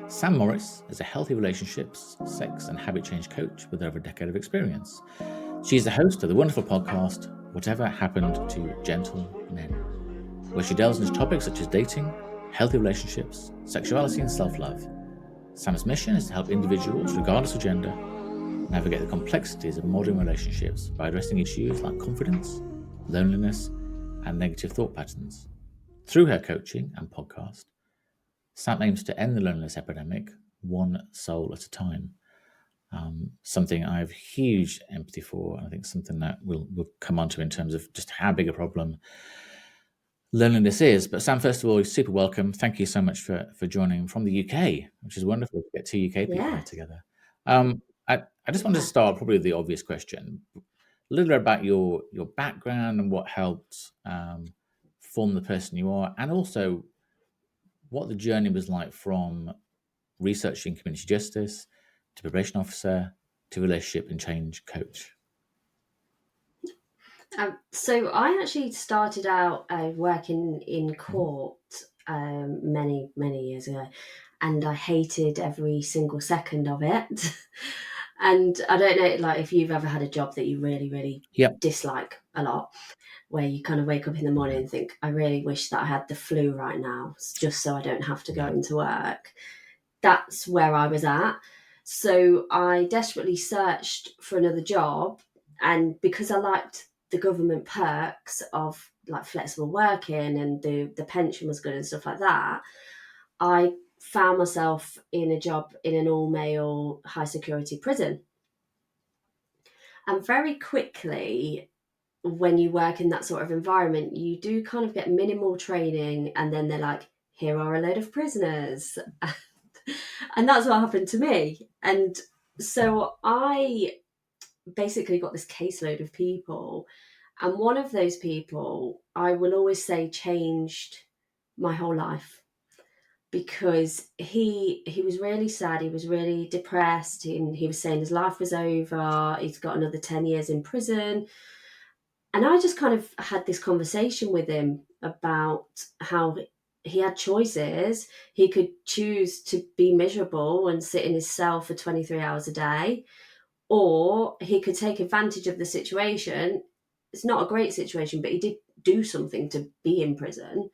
Sam Morris is a healthy relationships, sex, and habit change coach with over a decade of experience. She's the host of the wonderful podcast, Whatever Happened to Gentle Men, where she delves into topics such as dating, healthy relationships, sexuality, and self love. Sam's mission is to help individuals, regardless of gender, navigate the complexities of modern relationships by addressing issues like confidence, loneliness, and negative thought patterns. Through her coaching and podcast, Sam aims to end the loneliness epidemic one soul at a time. Something I have huge empathy for, and I think something that we'll come on to in terms of just how big a problem loneliness is. But Sam, first of all, super welcome. Thank you so much for joining from the UK, which is wonderful to get two UK people here together. I just wanted to start probably with the obvious question. A little bit about your background and what helped form the person you are, and also what the journey was like from researching community justice to probation officer to relationship and change coach. So I actually started out working in court many years ago, and I hated every single second of it. And I don't know, like, if you've ever had a job that you really dislike a lot, where you kind of wake up in the morning and think, I really wish that I had the flu right now, just so I don't have to go into work. That's where I was at. So I desperately searched for another job, and because I liked the government perks of like flexible working and the pension was good and stuff like that, I found myself in a job in an all-male high security prison. And very quickly, when you work in that sort of environment, you do kind of get minimal training, and then they're like, here are a load of prisoners. And that's what happened to me. And so I basically got this caseload of people. And one of those people, I will always say, changed my whole life, because he was really sad. He was really depressed. And he was saying his life was over. He's got another 10 years in prison. And I just kind of had this conversation with him about how he had choices. He could choose to be miserable and sit in his cell for 23 hours a day, or he could take advantage of the situation. It's not a great situation, but he did do something to be in prison.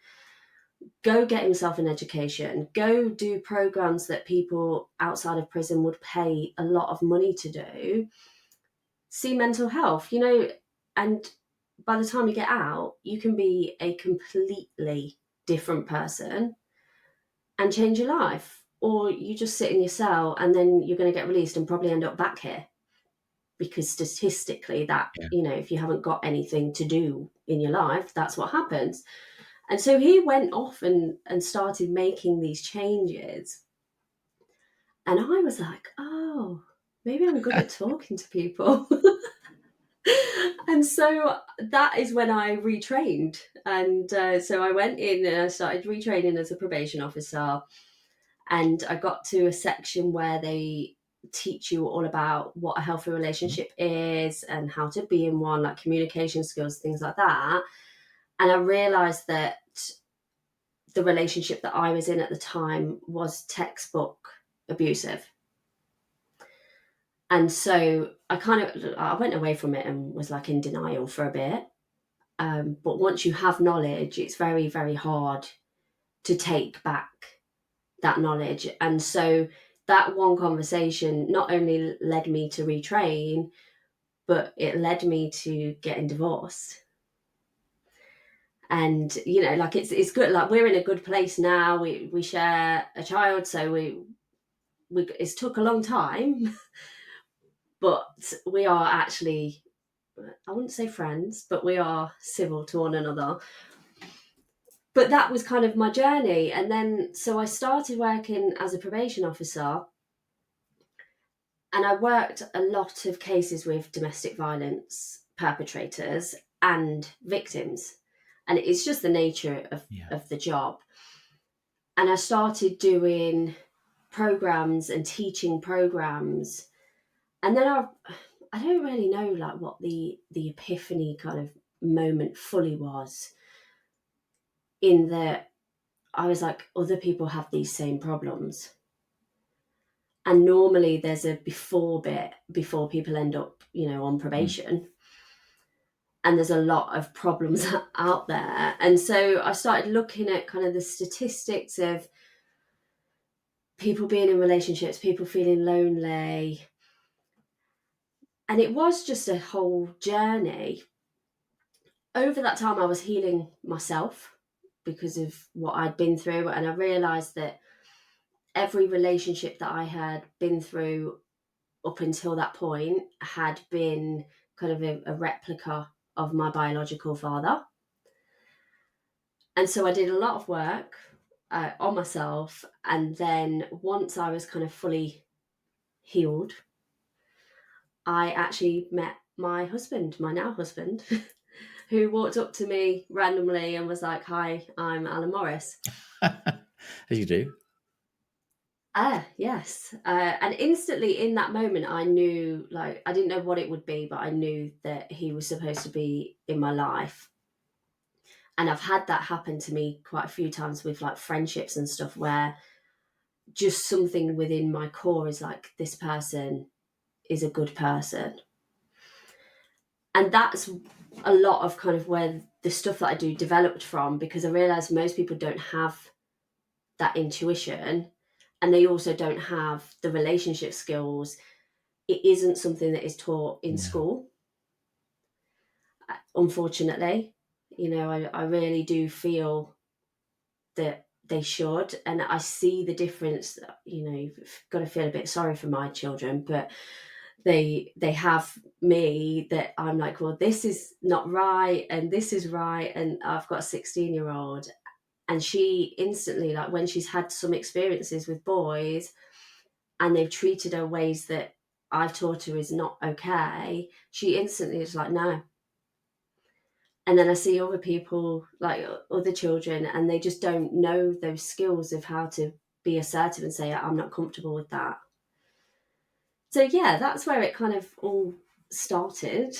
Go get himself an education, go do programs that people outside of prison would pay a lot of money to do, see mental health, and by the time you get out, you can be a completely different person and change your life. Or you just sit in your cell and then you're going to get released and probably end up back here. Because statistically, if you haven't got anything to do in your life, that's what happens. And so he went off and started making these changes. And I was like, oh, maybe I'm good at talking to people. And so that is when I retrained. And so I went in and I started retraining as a probation officer. And I got to a section where they teach you all about what a healthy relationship is and how to be in one, like communication skills, things like that. And I realized that the relationship that I was in at the time was textbook abusive. And so I went away from it and was like in denial for a bit. But once you have knowledge, it's very, very hard to take back that knowledge. And so that one conversation not only led me to retrain, but it led me to getting divorced. And, like it's good. Like, we're in a good place now. We share a child. So it's took a long time, but we are actually, I wouldn't say friends, but we are civil to one another. But that was kind of my journey. And then, so I started working as a probation officer, and I worked a lot of cases with domestic violence perpetrators and victims. And it's just the nature of the job. And I started doing programs and teaching programs. And then I don't really know like what the epiphany kind of moment fully was, in that I was like, other people have these same problems. And normally there's a before bit before people end up, on probation. And there's a lot of problems out there. And so I started looking at kind of the statistics of people being in relationships, people feeling lonely. And it was just a whole journey. Over that time, I was healing myself because of what I'd been through. And I realized that every relationship that I had been through up until that point had been kind of a replica of my biological father. And so I did a lot of work on myself. And then once I was kind of fully healed, I actually met my husband, my now husband, who walked up to me randomly and was like, "Hi, I'm Alan Morris." As you do. Ah, yes. And instantly in that moment, I knew, like, I didn't know what it would be, but I knew that he was supposed to be in my life. And I've had that happen to me quite a few times with like friendships and stuff where just something within my core is like, this person is a good person. And that's a lot of kind of where the stuff that I do developed from, because I realized most people don't have that intuition, and they also don't have the relationship skills. It isn't something that is taught in Yeah. school, unfortunately. I really do feel that they should, and I see the difference. You've got to feel a bit sorry for my children, but they have me that I'm like, well, this is not right and this is right. And I've got a 16-year-old, and she instantly, like, when she's had some experiences with boys and they've treated her ways that I've taught her is not okay, she instantly is like, no. And then I see other people, like other children, and they just don't know those skills of how to be assertive and say, I'm not comfortable with that. So yeah, that's where it kind of all started.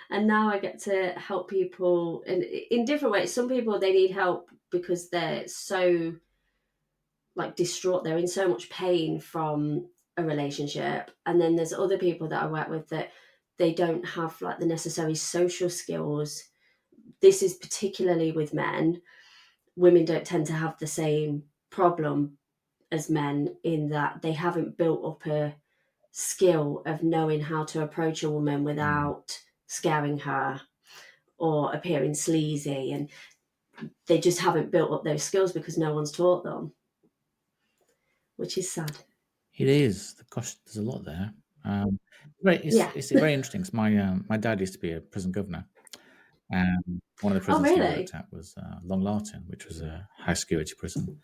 And now I get to help people in different ways. Some people, they need help because they're so like distraught, they're in so much pain from a relationship. And then there's other people that I work with that they don't have like the necessary social skills. This is particularly with men. Women don't tend to have the same problem as men in that they haven't built up a skill of knowing how to approach a woman without scaring her or appearing sleazy, and they just haven't built up those skills because no one's taught them, which is sad. It is. Gosh, there's a lot there. Right, Yeah. it's very interesting. 'Cause my dad used to be a prison governor, and one of the Oh, prisons he worked really? at was Long Lartin, which was a high security prison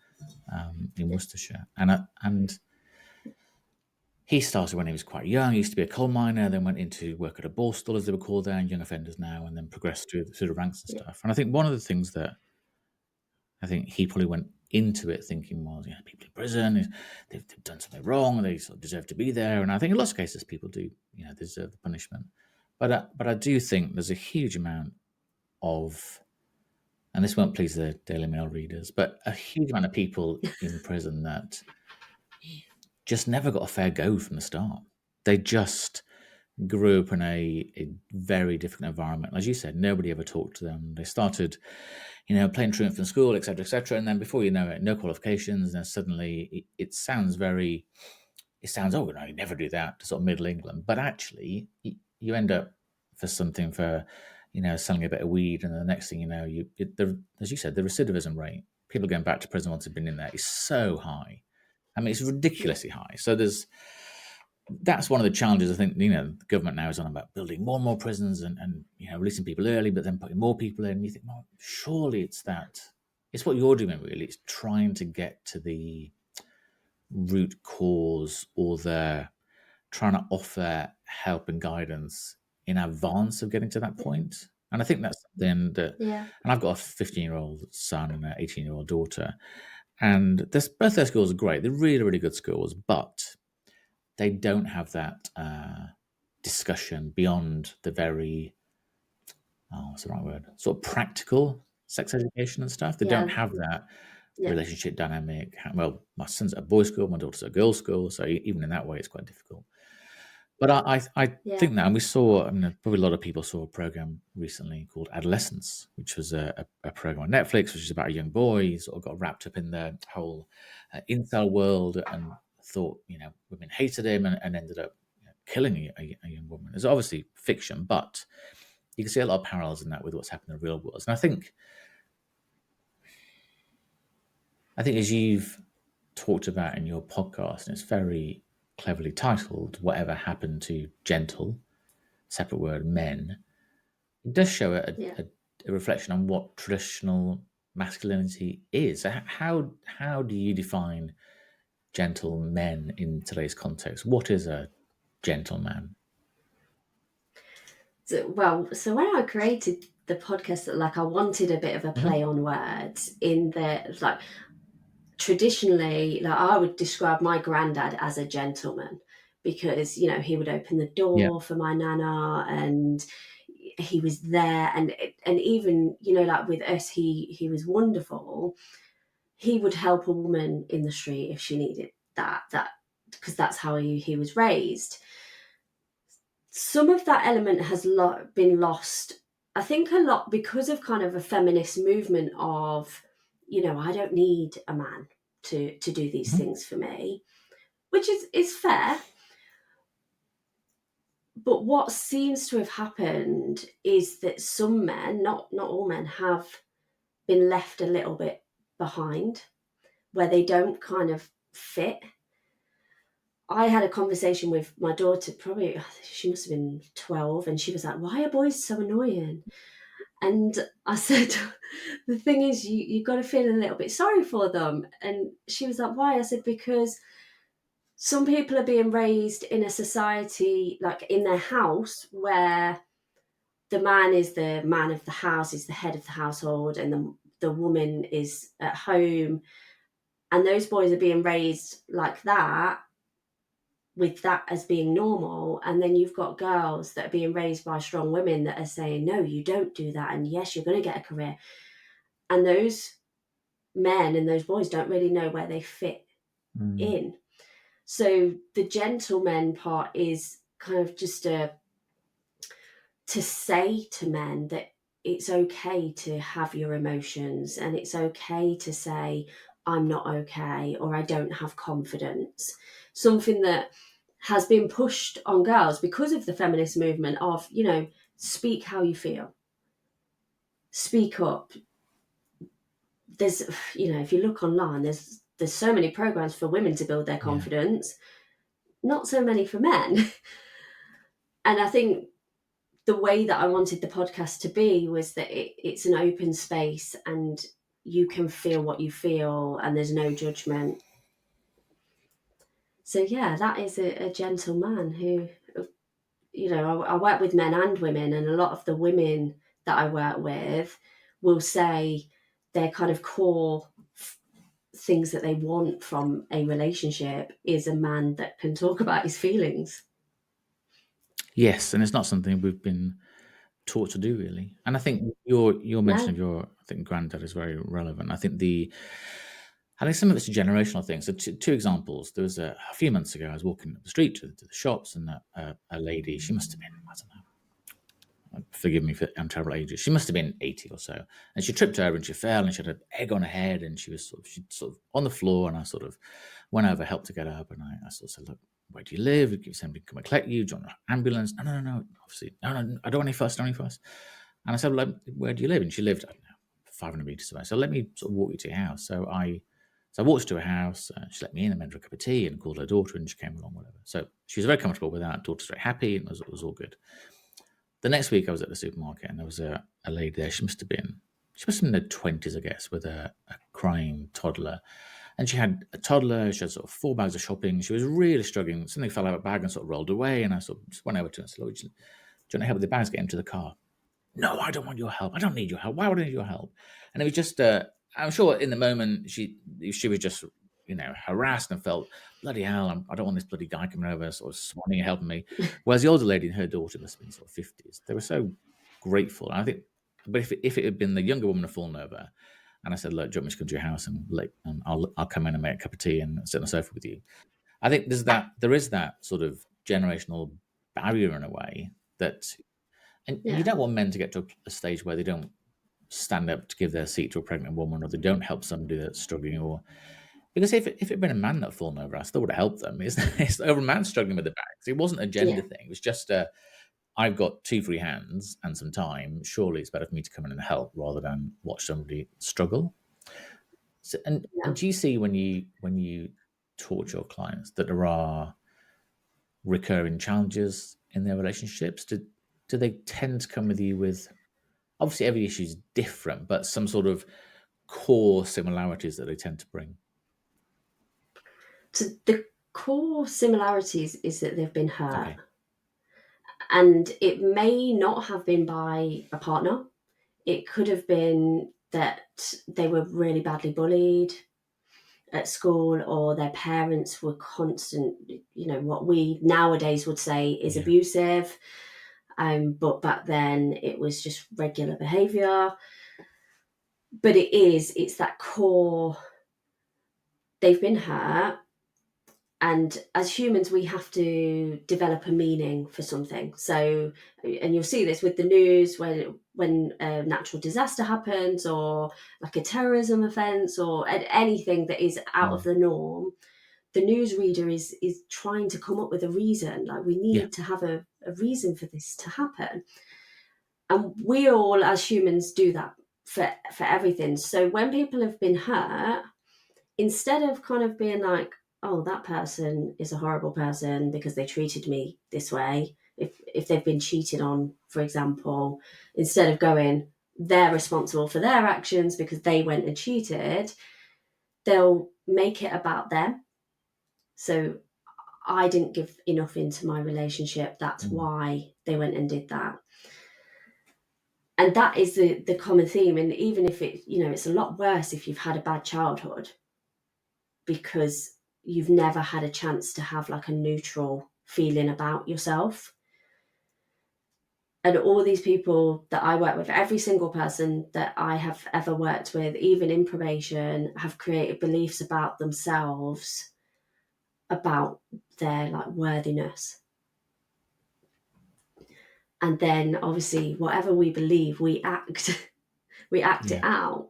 in Worcestershire. And he started when he was quite young. He used to be a coal miner, then went into work at a borstal, as they were called there, and young offenders now, and then progressed through the ranks and Yeah. stuff. And I think one of the things that I think he probably went into it thinking, well, people in prison, they've done something wrong, and they sort of deserve to be there. And I think in lots of cases, people do, deserve the punishment. But I do think there's a huge amount of, and this won't please the Daily Mail readers, but a huge amount of people in prison that just never got a fair go from the start. They just grew up in a very different environment. As you said, nobody ever talked to them. They started, playing truant in school, etc., etc., and then before you know it, no qualifications, and then suddenly it sounds oh, no, you never do that to sort of Middle England, but actually you end up for something for, selling a bit of weed, and the next thing you know, as you said, the recidivism rate, people going back to prison once they've been in there, is so high. I mean, it's Yeah. ridiculously high. So that's one of the challenges. I think, the government now is on about building more and more prisons and releasing people early, but then putting more people in. You think, well, surely it's what you're doing, really. It's trying to get to the root cause, or they're trying to offer help and guidance in advance of getting to that point. And I think that's something that, Yeah. and I've got a 15-year-old son and an 18-year-old daughter, and both their schools are great. They're really, really good schools, but they don't have that discussion beyond the very, what's the right word? Sort of practical sex education and stuff. They don't Yeah. have that. the relationship dynamic. Well, my son's at a boys' school, my daughter's at a girls' school, so even in that way, it's quite difficult. But I think that, and we saw, probably a lot of people saw a program recently called Adolescence, which was a program on Netflix, which is about a young boy. He sort of got wrapped up in the whole incel world and thought, women hated him, and ended up killing a young woman. It's obviously fiction, but you can see a lot of parallels in that with what's happened in the real world. And I think as you've talked about in your podcast, and it's very cleverly titled, Whatever Happened to Gentle, separate word, Men, it does show a reflection on what traditional masculinity is. How do you define gentle men in today's context? What is a gentleman? So when I created the podcast, like, I wanted a bit of a play on words in the, like, traditionally, like, I would describe my granddad as a gentleman because, he would open the Yeah. door for my nana and he was there. And even, like with us, he was wonderful. He would help a woman in the street if she needed that, because that's how he was raised. Some of that element has been lost, I think, a lot because of kind of a feminist movement of, I don't need a man to do these things for me, which is fair. But what seems to have happened is that some men, not all men, have been left a little bit behind, where they don't kind of fit. I had a conversation with my daughter, probably, she must have been 12, and she was like, "Why are boys so annoying?" And I said, "The thing is, you got to feel a little bit sorry for them." And she was like, "Why?" I said, "Because some people are being raised in a society, like in their house, where the man is the man of the house, is the head of the household, and the woman is at home. And those boys are being raised like that, with that as being normal. And then you've got girls that are being raised by strong women that are saying, no, you don't do that. And yes, you're going to get a career." And those men and those boys don't really know where they fit in. So the gentleman part is kind of just to say to men that it's okay to have your emotions, and it's okay to say, "I'm not okay," or "I don't have confidence." Something that has been pushed on girls because of the feminist movement of, speak how you feel, speak up. There's, if you look online, there's so many programs for women to build their confidence, not so many for men. And I think the way that I wanted the podcast to be was that it's an open space and you can feel what you feel and there's no judgment. So yeah, that is a gentleman who, I work with men and women, and a lot of the women that I work with will say their kind of core things that they want from a relationship is a man that can talk about his feelings. Yes, and it's not something we've been taught to do, really. And I think your mention of your, I think, granddad is very relevant. I think some of it's a generational thing. So two examples. There was a few months ago, I was walking up the street to the shops, and a lady, she must have been, I don't know, forgive me for I'm terrible at ages. She must have been 80 or so, and she tripped over and she fell, and she had an egg on her head, and she was sort of on the floor, and I sort of went over, helped her get up, and I sort of said, "Look, where do you live? Can somebody come and collect you? Do you want an ambulance?" No, obviously, no, I don't want any fuss, And I said, "Well, where do you live?" And she lived, I don't know, 500 meters away. So let me sort of walk you to your house. So I walked to her house. She let me in and made her a cup of tea and called her daughter, and she came along, whatever. So she was very comfortable with that. Daughter's very happy, and it was all good. The next week, I was at the supermarket, and there was a lady there. She must have been in her 20s, I guess, with a crying toddler. And she had a toddler. She had sort of 4 bags of shopping. She was really struggling. Something fell out of her bag and sort of rolled away. And I sort of just went over to her and said, "Look, do you want to help with the bags, get into the car?" "No, I don't want your help. I don't need your help. Why would I need your help?" And it was just, I'm sure in the moment she was just, harassed and felt, bloody hell, I don't want this bloody guy coming over sort of wanting and helping me. Whereas the older lady and her daughter must have been sort of 50s. They were so grateful. And I think, but if it had been the younger woman had fallen over, and I said, look, do you want me to come to your house and I'll come in and make a cup of tea and sit on the sofa with you. I think there is that sort of generational barrier in a way that, and you don't want men to get to a stage where they don't stand up to give their seat to a pregnant woman, or they don't help somebody that's struggling, or because if it had been a man that had fallen over, I still would have helped them. It's over a man struggling with the bags. It wasn't a gender thing. It was just I've got 2 free hands and some time. Surely it's better for me to come in and help rather than watch somebody struggle. So, and do you see when you talk to your clients that there are recurring challenges in their relationships? Do they tend to come with you with, obviously every issue is different, but some sort of core similarities that they tend to bring? So the core similarities is that they've been hurt. Okay. And it may not have been by a partner. It could have been that they were really badly bullied at school, or their parents were constant, what we nowadays would say is abusive. But back then it was just regular behavior. But it's that core, they've been hurt. And as humans, we have to develop a meaning for something. So, and you'll see this with the news when a natural disaster happens, or like a terrorism offence, or anything that is out of the norm, the newsreader is trying to come up with a reason. Like, we need to have a reason for this to happen. And we all, as humans, do that for everything. So when people have been hurt, instead of kind of being like, oh, that person is a horrible person because they treated me this way, if they've been cheated on, for example, instead of going, they're responsible for their actions because they went and cheated, they'll make it about them. So, I didn't give enough into my relationship, that's why they went and did that. And that is the common theme. And even if it's a lot worse if you've had a bad childhood, because you've never had a chance to have like a neutral feeling about yourself. And all these people that I work with, every single person that I have ever worked with, even in probation, have created beliefs about themselves, about their like worthiness. And then obviously whatever we believe, we act it out.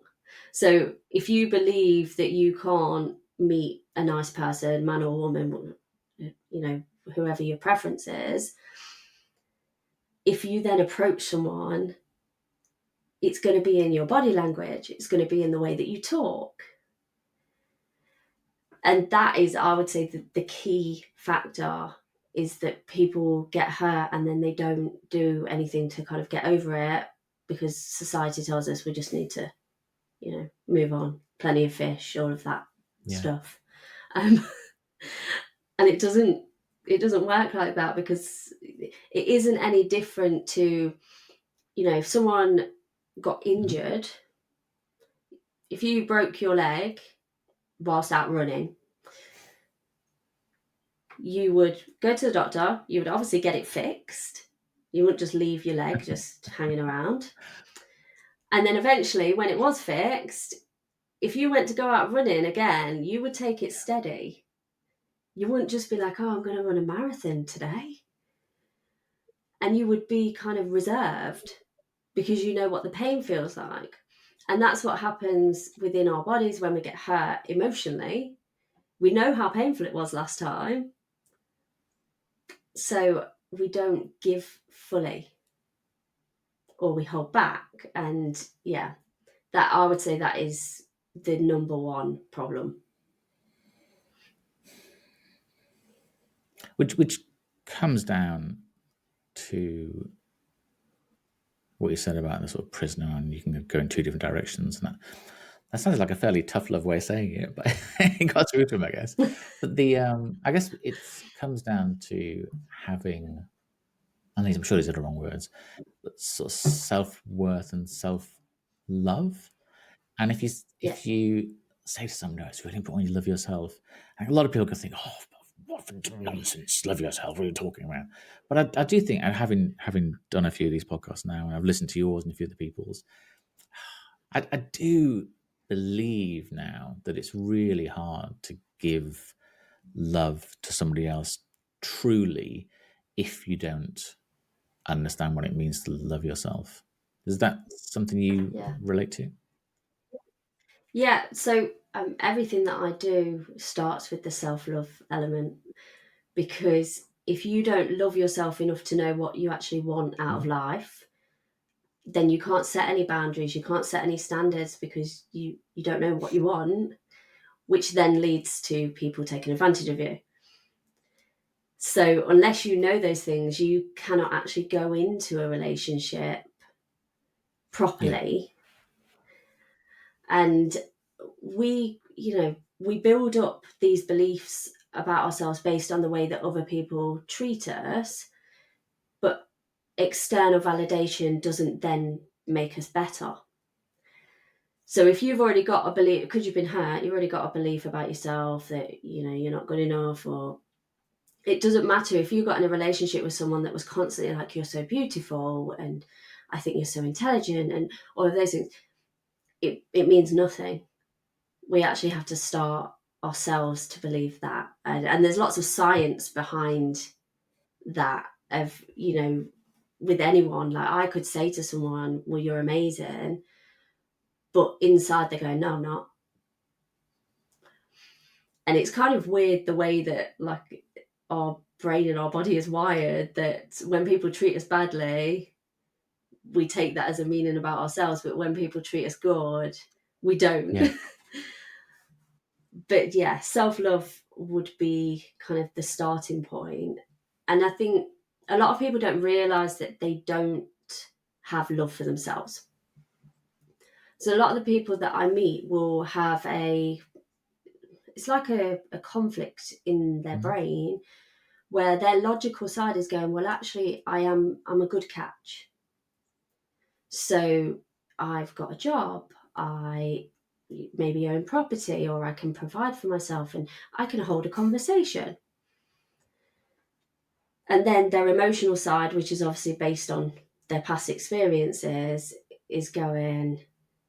So if you believe that you can't meet a nice person, man or woman, whoever your preference is, if you then approach someone, it's going to be in your body language, it's going to be in the way that you talk. And that is, I would say, the key factor, is that people get hurt and then they don't do anything to kind of get over it, because society tells us we just need to, move on, plenty of fish, all of that stuff. And it doesn't work like that, because it isn't any different to, if someone got injured, if you broke your leg whilst out running, you would go to the doctor, you would obviously get it fixed. You wouldn't just leave your leg just hanging around. And then eventually, when it was fixed, if you went to go out running again, you would take it steady. You wouldn't just be like, oh, I'm going to run a marathon today. And you would be kind of reserved, because you know what the pain feels like. And that's what happens within our bodies when we get hurt emotionally. We know how painful it was last time, so we don't give fully, or we hold back. And that, I would say, that is the number one problem. Which comes down to what you said about the sort of prisoner, and you can go in 2 different directions, and that sounds like a fairly tough love way of saying it, but it got through to him, I guess. But I guess it comes down to having, and I'm sure these are the wrong words, but sort of self-worth and self-love. And if you say to someone, no, it's really important you love yourself, and a lot of people can think, oh, what nonsense, love yourself, what are you talking about? But I do think, and having done a few of these podcasts now, and I've listened to yours and a few of the people's, I do believe now that it's really hard to give love to somebody else truly if you don't understand what it means to love yourself. Is that something you Yeah. relate to? Yeah. So everything that I do starts with the self-love element, because if you don't love yourself enough to know what you actually want out of life, then you can't set any boundaries, you can't set any standards, because you don't know what you want, which then leads to people taking advantage of you. So unless you know those things, you cannot actually go into a relationship properly. And we build up these beliefs about ourselves based on the way that other people treat us, but external validation doesn't then make us better. So if you've already got a belief, because you've been hurt, you've already got a belief about yourself that, you're not good enough, or it doesn't matter if you got in a relationship with someone that was constantly like, you're so beautiful, and I think you're so intelligent, and all of those things, it means nothing. We actually have to start ourselves to believe that. And there's lots of science behind that, of, with anyone. Like, I could say to someone, well, you're amazing, but inside they go, no, I'm not. And it's kind of weird the way that, like, our brain and our body is wired, that when people treat us badly, we take that as a meaning about ourselves, but when people treat us good, we don't. Yeah. But yeah, self-love would be kind of the starting point. And I think a lot of people don't realize that they don't have love for themselves. So a lot of the people that I meet will have it's like a conflict in their brain, where their logical side is going, well, actually, I'm a good catch. So I've got a job, I maybe own property, or I can provide for myself, and I can hold a conversation. And then their emotional side, which is obviously based on their past experiences, is going,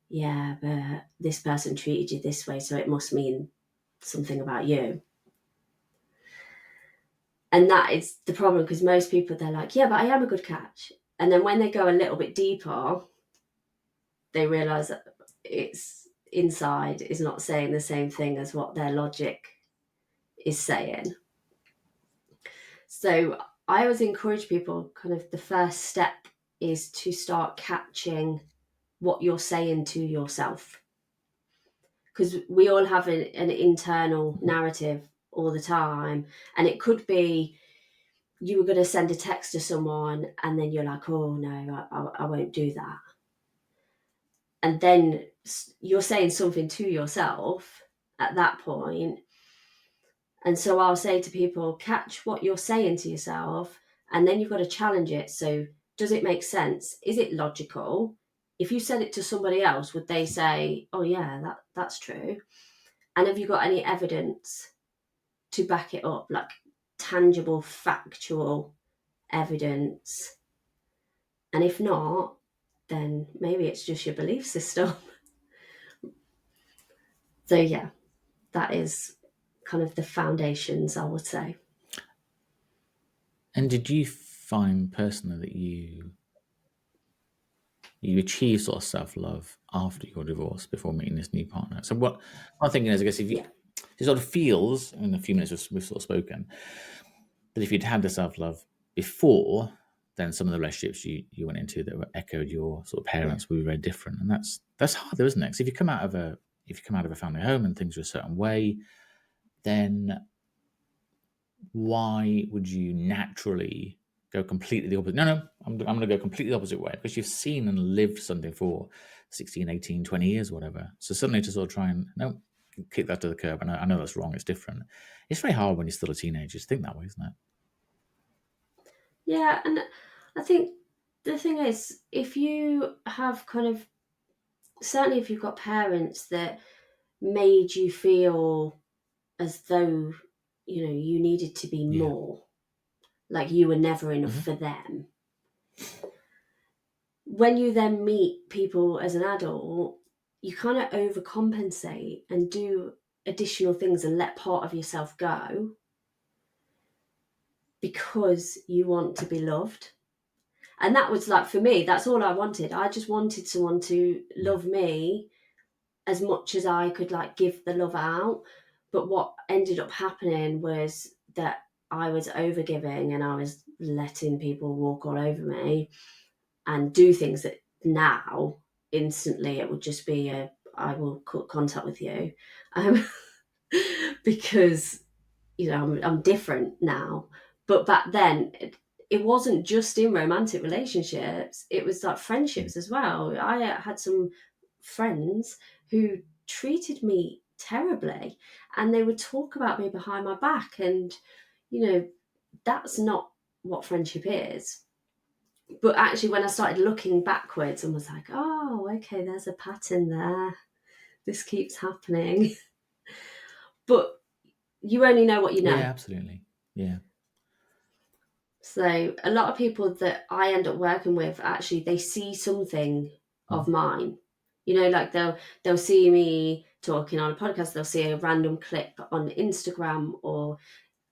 yeah, but this person treated you this way, so it must mean something about you. And that is the problem, because most people, they're like, yeah, but I am a good catch. And then when they go a little bit deeper, they realize that it's inside is not saying the same thing as what their logic is saying. So I always encourage people, kind of the first step is to start catching what you're saying to yourself. Because we all have an internal narrative all the time. And it could be you were going to send a text to someone, and then you're like, oh no, I won't do that. And then you're saying something to yourself at that point. And so I'll say to people, catch what you're saying to yourself, and then you've got to challenge it. So does it make sense? Is it logical? If you said it to somebody else, would they say, oh yeah, that's true? And have you got any evidence to back it up, like tangible, factual evidence? And if not, then maybe it's just your belief system. So yeah, that is kind of the foundations, I would say. And did you find personally that you achieve sort of self-love after your divorce before meeting this new partner? So what I'm thinking is, I guess, if you Yeah. it sort of feels in a few minutes we've sort of spoken that if you'd had the self-love before, then some of the relationships you went into that were echoed your sort of parents would be very different. And that's hard though, isn't it? Because if you come out of a family home and things are a certain way, then why would you naturally go completely the opposite? No, I'm going to go completely the opposite way, because you've seen and lived something for 16, 18, 20 years, whatever. So suddenly to sort of try and, no, kick that to the curb. I know that's wrong. It's different. It's very hard when you're still a teenager to think that way, isn't it? Yeah. And I think the thing is, if you have kind of, certainly if you've got parents that made you feel as though, you needed to be Yeah. more, like you were never enough for them. When you then meet people as an adult, you kind of overcompensate and do additional things and let part of yourself go because you want to be loved. And that was like, for me, that's all I wanted. I just wanted someone to Yeah. love me as much as I could like give the love out. But what ended up happening was that I was overgiving and I was letting people walk all over me and do things that now instantly it would just be I will cut contact with you, um, because I'm different now. But back then it wasn't just in romantic relationships, it was like Mm. friendships as well. I had some friends who treated me terribly, and they would talk about me behind my back, and that's not what friendship is. But actually, when I started looking backwards and was like, oh, okay, there's a pattern there, this keeps happening. But you only know what you Yeah, know. absolutely. Yeah. So a lot of people that I end up working with, actually they see something Mm. of mine. Like they'll see me talking on a podcast, they'll see a random clip on Instagram,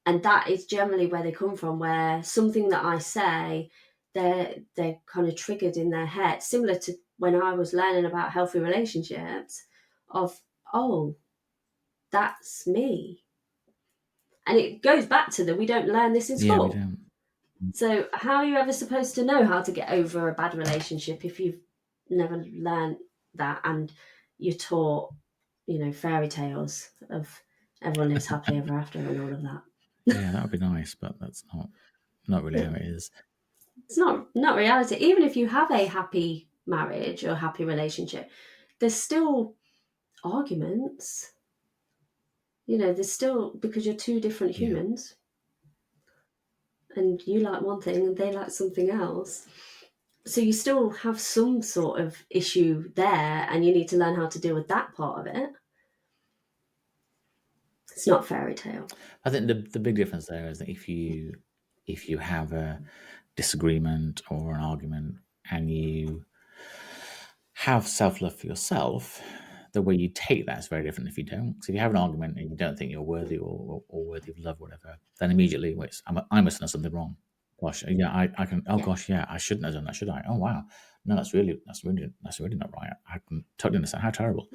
and that is generally where they come from, where something that I say, they're kind of triggered in their head, similar to when I was learning about healthy relationships, of, oh, that's me. And it goes back to that we don't learn this in Yeah, we school. don't. So how are you ever supposed to know how to get over a bad relationship if you've never learned that, and you're taught, fairy tales of everyone lives happily ever after and all of that? Yeah, that would be nice, but that's not really how it is. It's not reality. Even if you have a happy marriage or happy relationship, there's still arguments. There's still, because you're two different Yeah. humans and you like one thing and they like something else. So you still have some sort of issue there, and you need to learn how to deal with that part of it. It's not fairy tale. I think the big difference there is that if you have a disagreement or an argument and you have self love for yourself, the way you take that is very different if you don't. So if you have an argument and you don't think you're worthy or worthy of love, whatever, then immediately, wait, I must have done something wrong. Gosh, yeah, I can. Oh Yeah. gosh, yeah, I shouldn't have done that, should I? Oh wow, no, that's really not right. I can totally understand. How terrible.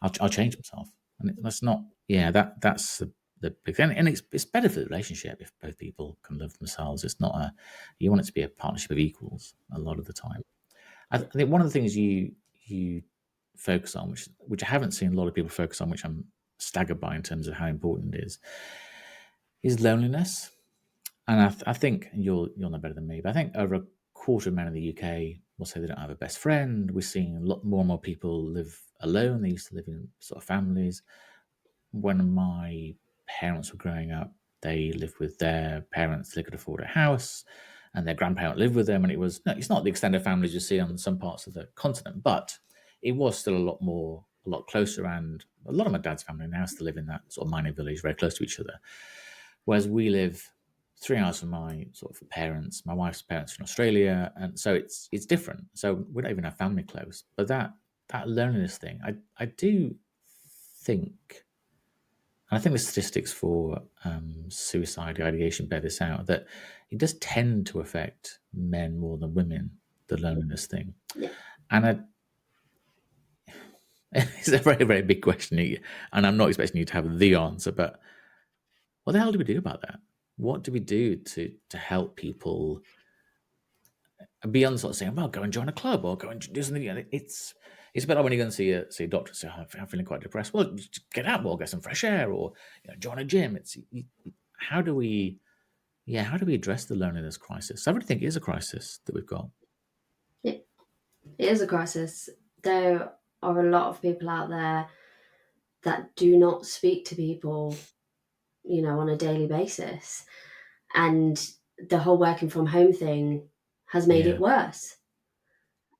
I'll change myself, and that's not. Yeah, that's the big thing, and it's better for the relationship if both people can love themselves. It's not a. You want it to be a partnership of equals a lot of the time. I think one of the things you focus on, which I haven't seen a lot of people focus on, which I'm staggered by in terms of how important it is loneliness. And I think you'll know better than me, but I think over a quarter of men in the UK will say they don't have a best friend. We're seeing a lot more and more people live alone. They used to live in sort of families. When my parents were growing up, they lived with their parents. They could afford a house, and their grandparent lived with them. And it's not the extended families you see on some parts of the continent, but it was still a lot closer. And a lot of my dad's family now still live in that sort of mining village, very close to each other. Whereas we live 3 hours from my sort of parents, my wife's parents from Australia, and so it's different. So we don't even have family close. But that loneliness thing, I do think, and I think the statistics for suicide ideation bear this out, that it does tend to affect men more than women, the loneliness thing. Yeah. And it's a very, very big question, and I'm not expecting you to have the answer, but what the hell do we do about that? What do we do to help people beyond sort of saying, well, go and join a club or go and do something? It's better when you're going to see a doctor and say, oh, I'm feeling quite depressed. Well, just get out more, get some fresh air, or join a gym. How do we how do we address the loneliness crisis? I really think it is a crisis that we've got. It, it is a crisis. There are a lot of people out there that do not speak to people, on a daily basis. And the whole working from home thing has made it Yeah, worse.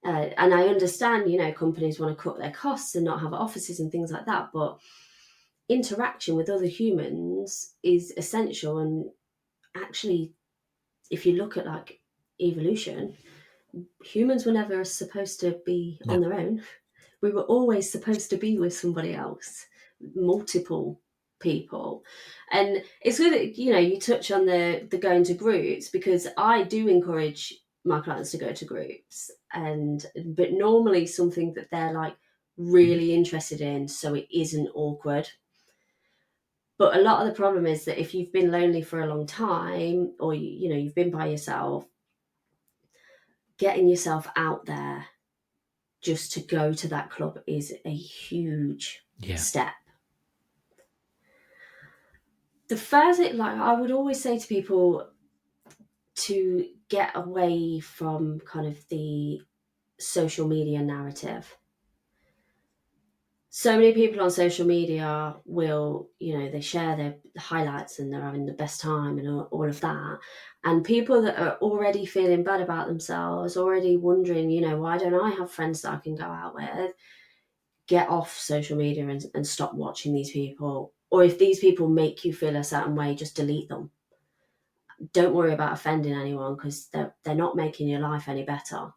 And I understand, companies want to cut their costs and not have offices and things like that, but interaction with other humans is essential. And actually, if you look at like evolution, humans were never supposed to be yeah, on their own. We were always supposed to be with somebody else, multiple people. And it's good that, you touch on the going to groups, because I do encourage my clients to go to groups, but normally something that they're like really interested in, so it isn't awkward. But a lot of the problem is that if you've been lonely for a long time, or you've been by yourself, getting yourself out there just to go to that club is a huge step. The first thing, like I would always say to people, to get away from kind of the social media narrative. So many people on social media will, they share their highlights and they're having the best time and all of that. And people that are already feeling bad about themselves, already wondering, why don't I have friends that I can go out with? Get off social media and stop watching these people. Or if these people make you feel a certain way, just delete them. Don't worry about offending anyone, because they're not making your life any better.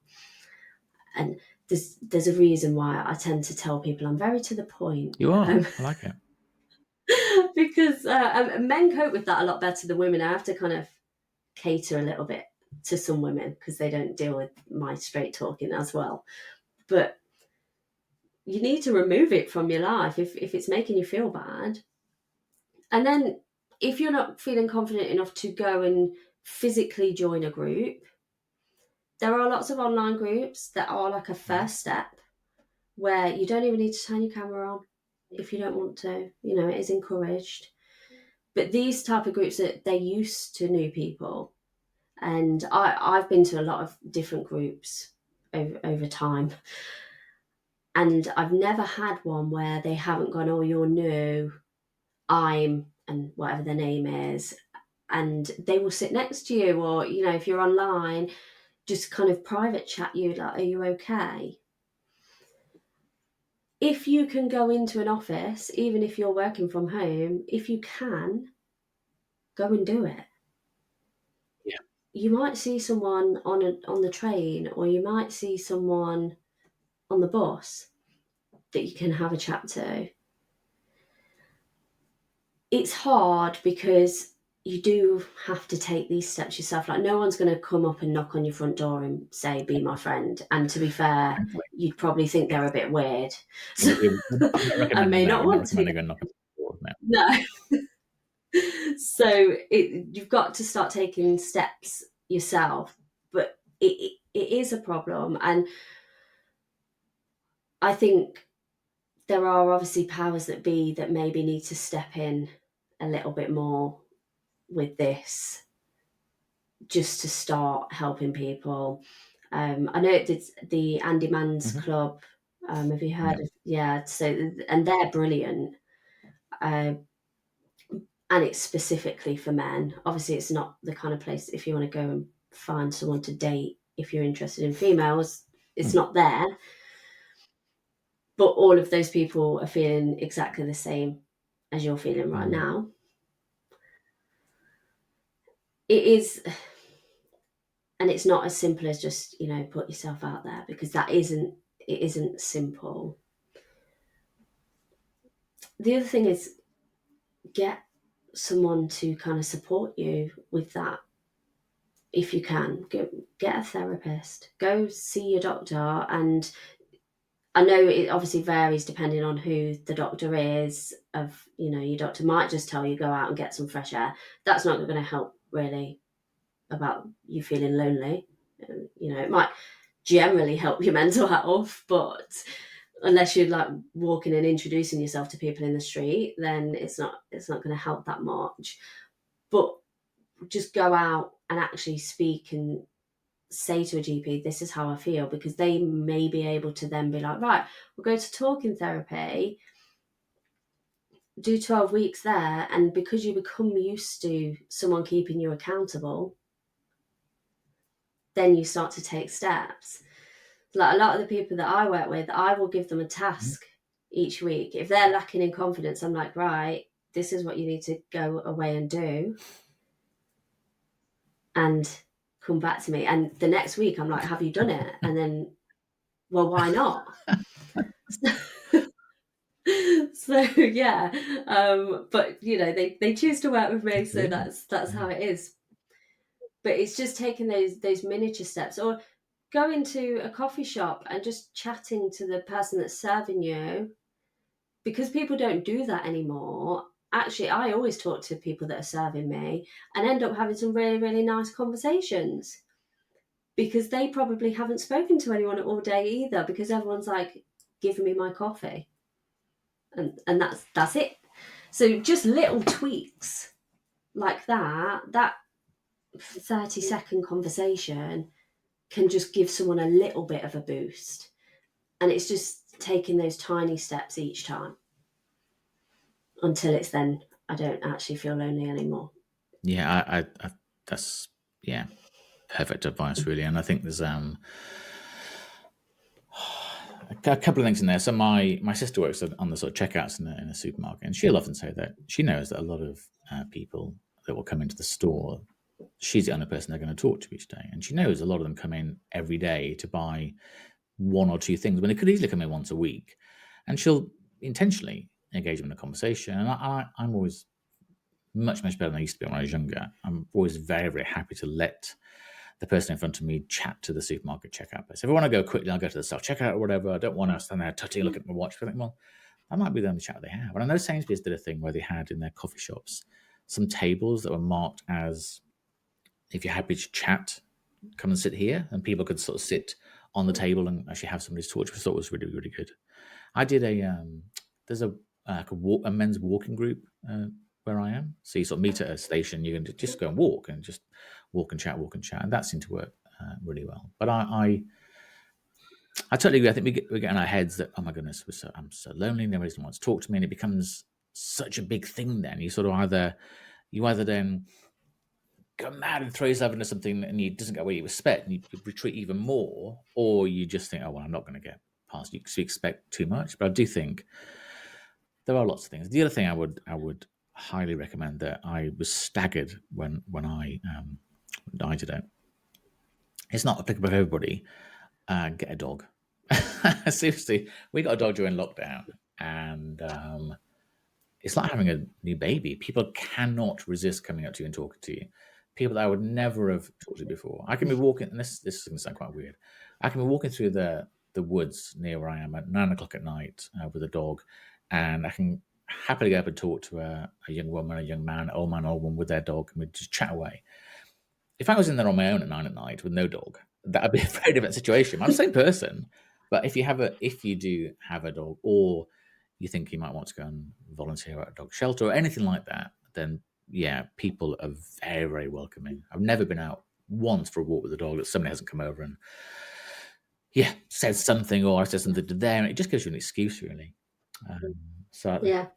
And there's a reason why I tend to tell people I'm very to the point. You are. I like it. Because men cope with that a lot better than women. I have to kind of cater a little bit to some women because they don't deal with my straight talking as well. But you need to remove it from your life if it's making you feel bad. And then if you're not feeling confident enough to go and physically join a group, there are lots of online groups that are like a first step, where you don't even need to turn your camera on if you don't want to. It is encouraged. But these type of groups, that they're used to new people. And I've been to a lot of different groups over time. And I've never had one where they haven't gone, oh, you're new, and whatever their name is. And they will sit next to you, or, if you're online, just kind of private chat you, like, are you okay? If you can go into an office, even if you're working from home, if you can, go and do it. Yeah. You might see someone on the train, or you might see someone on the bus that you can have a chat to. It's hard because you do have to take these steps yourself. Like, no one's going to come up and knock on your front door and say, be my friend. And to be fair, you'd probably think they're a bit weird. So, I'm not recommending may that. not I'm not want to be. recommending going knock on the door now. No. So you've got to start taking steps yourself. But it is a problem. And I think there are obviously powers that be that maybe need to step in a little bit more with this, just to start helping people. I know it's the Andy Mann's Club. Have you heard of? Yeah. So, and they're brilliant. And it's specifically for men. Obviously, it's not the kind of place, if you want to go and find someone to date, if you're interested in females, it's not there. But all of those people are feeling exactly the same as you're feeling right now. It is, and it's not as simple as just, put yourself out there, because it isn't simple. The other thing is, get someone to kind of support you with that. If you can, get a therapist, go see your doctor. And I know it obviously varies depending on who the doctor is. Your doctor might just tell you, go out and get some fresh air. That's not going to help really about you feeling lonely. It might generally help your mental health, but unless you're like walking and introducing yourself to people in the street, then it's not going to help that much. But just go out and actually speak and say to a GP, this is how I feel, because they may be able to then be like, right, we'll go to talking therapy, do 12 weeks there, and because you become used to someone keeping you accountable, then you start to take steps. Like a lot of the people that I work with, I will give them a task each week. If they're lacking in confidence, I'm like, right, this is what you need to go away and do, and come back to me. And the next week I'm like, have you done it? And then well, why not? So yeah, but they choose to work with me, so Absolutely. that's Yeah. how it is. But it's just taking those miniature steps, or going to a coffee shop and just chatting to the person that's serving you, because people don't do that anymore. Actually, I always talk to people that are serving me and end up having some really, really nice conversations, because they probably haven't spoken to anyone all day either, because everyone's like giving me my coffee, and that's it. So just little tweaks like that 30-second conversation can just give someone a little bit of a boost. And it's just taking those tiny steps each time until it's then I don't actually feel lonely anymore. Yeah, I that's yeah, perfect advice, really. And I think there's a couple of things in there. So my sister works on the sort of checkouts in a supermarket, and she'll often say that she knows that a lot of people that will come into the store, she's the only person they're going to talk to each day, and she knows a lot of them come in every day to buy one or two things when they could easily come in once a week, and she'll intentionally engage them in a conversation. And I'm always much better than I used to be when I was younger. I'm always very, very happy to let the person in front of me chat to the supermarket checkout place. If I want to go quickly, I'll go to the self checkout or whatever. I don't want to stand there tutting, look at my watch. I think, well, that might be the only chat they have. And I know Sainsbury's did a thing where they had in their coffee shops some tables that were marked as, if you're happy to chat, come and sit here. And people could sort of sit on the table and actually have somebody to talk to, which I thought was really, really good. I did there's a men's walking group where I am. So you sort of meet at a station, you can just go and walk and just walk and chat, and that seemed to work really well. But I totally agree. I think we get in our heads that, oh my goodness, I'm so lonely, nobody wants to talk to me, and it becomes such a big thing. Then you sort of either then go mad and throw yourself into something and it doesn't go where you expect, and you retreat even more, or you just think, oh well, I'm not going to get past you because you expect too much. But I do think there are lots of things. The other thing I would highly recommend, that I was staggered when I did it. It's not applicable to everybody. Get a dog. Seriously, we got a dog during lockdown, and it's like having a new baby. People cannot resist coming up to you and talking to you. People that I would never have talked to before. I can be walking, and this is going to sound quite weird. I can be walking through the woods near where I am at 9 o'clock at night with a dog, and I can happily go up and talk to a young woman, a young man, old man, old woman with their dog, and we just chat away. If I was in there on my own at 9 at night with no dog, that'd be a very different situation. I'm the same person, but if you do have a dog, or you think you might want to go and volunteer at a dog shelter or anything like that, then yeah, people are very, very welcoming. I've never been out once for a walk with a dog that somebody hasn't come over and said something, or I said something to them, and it just gives you an excuse, really. Um, so Yeah,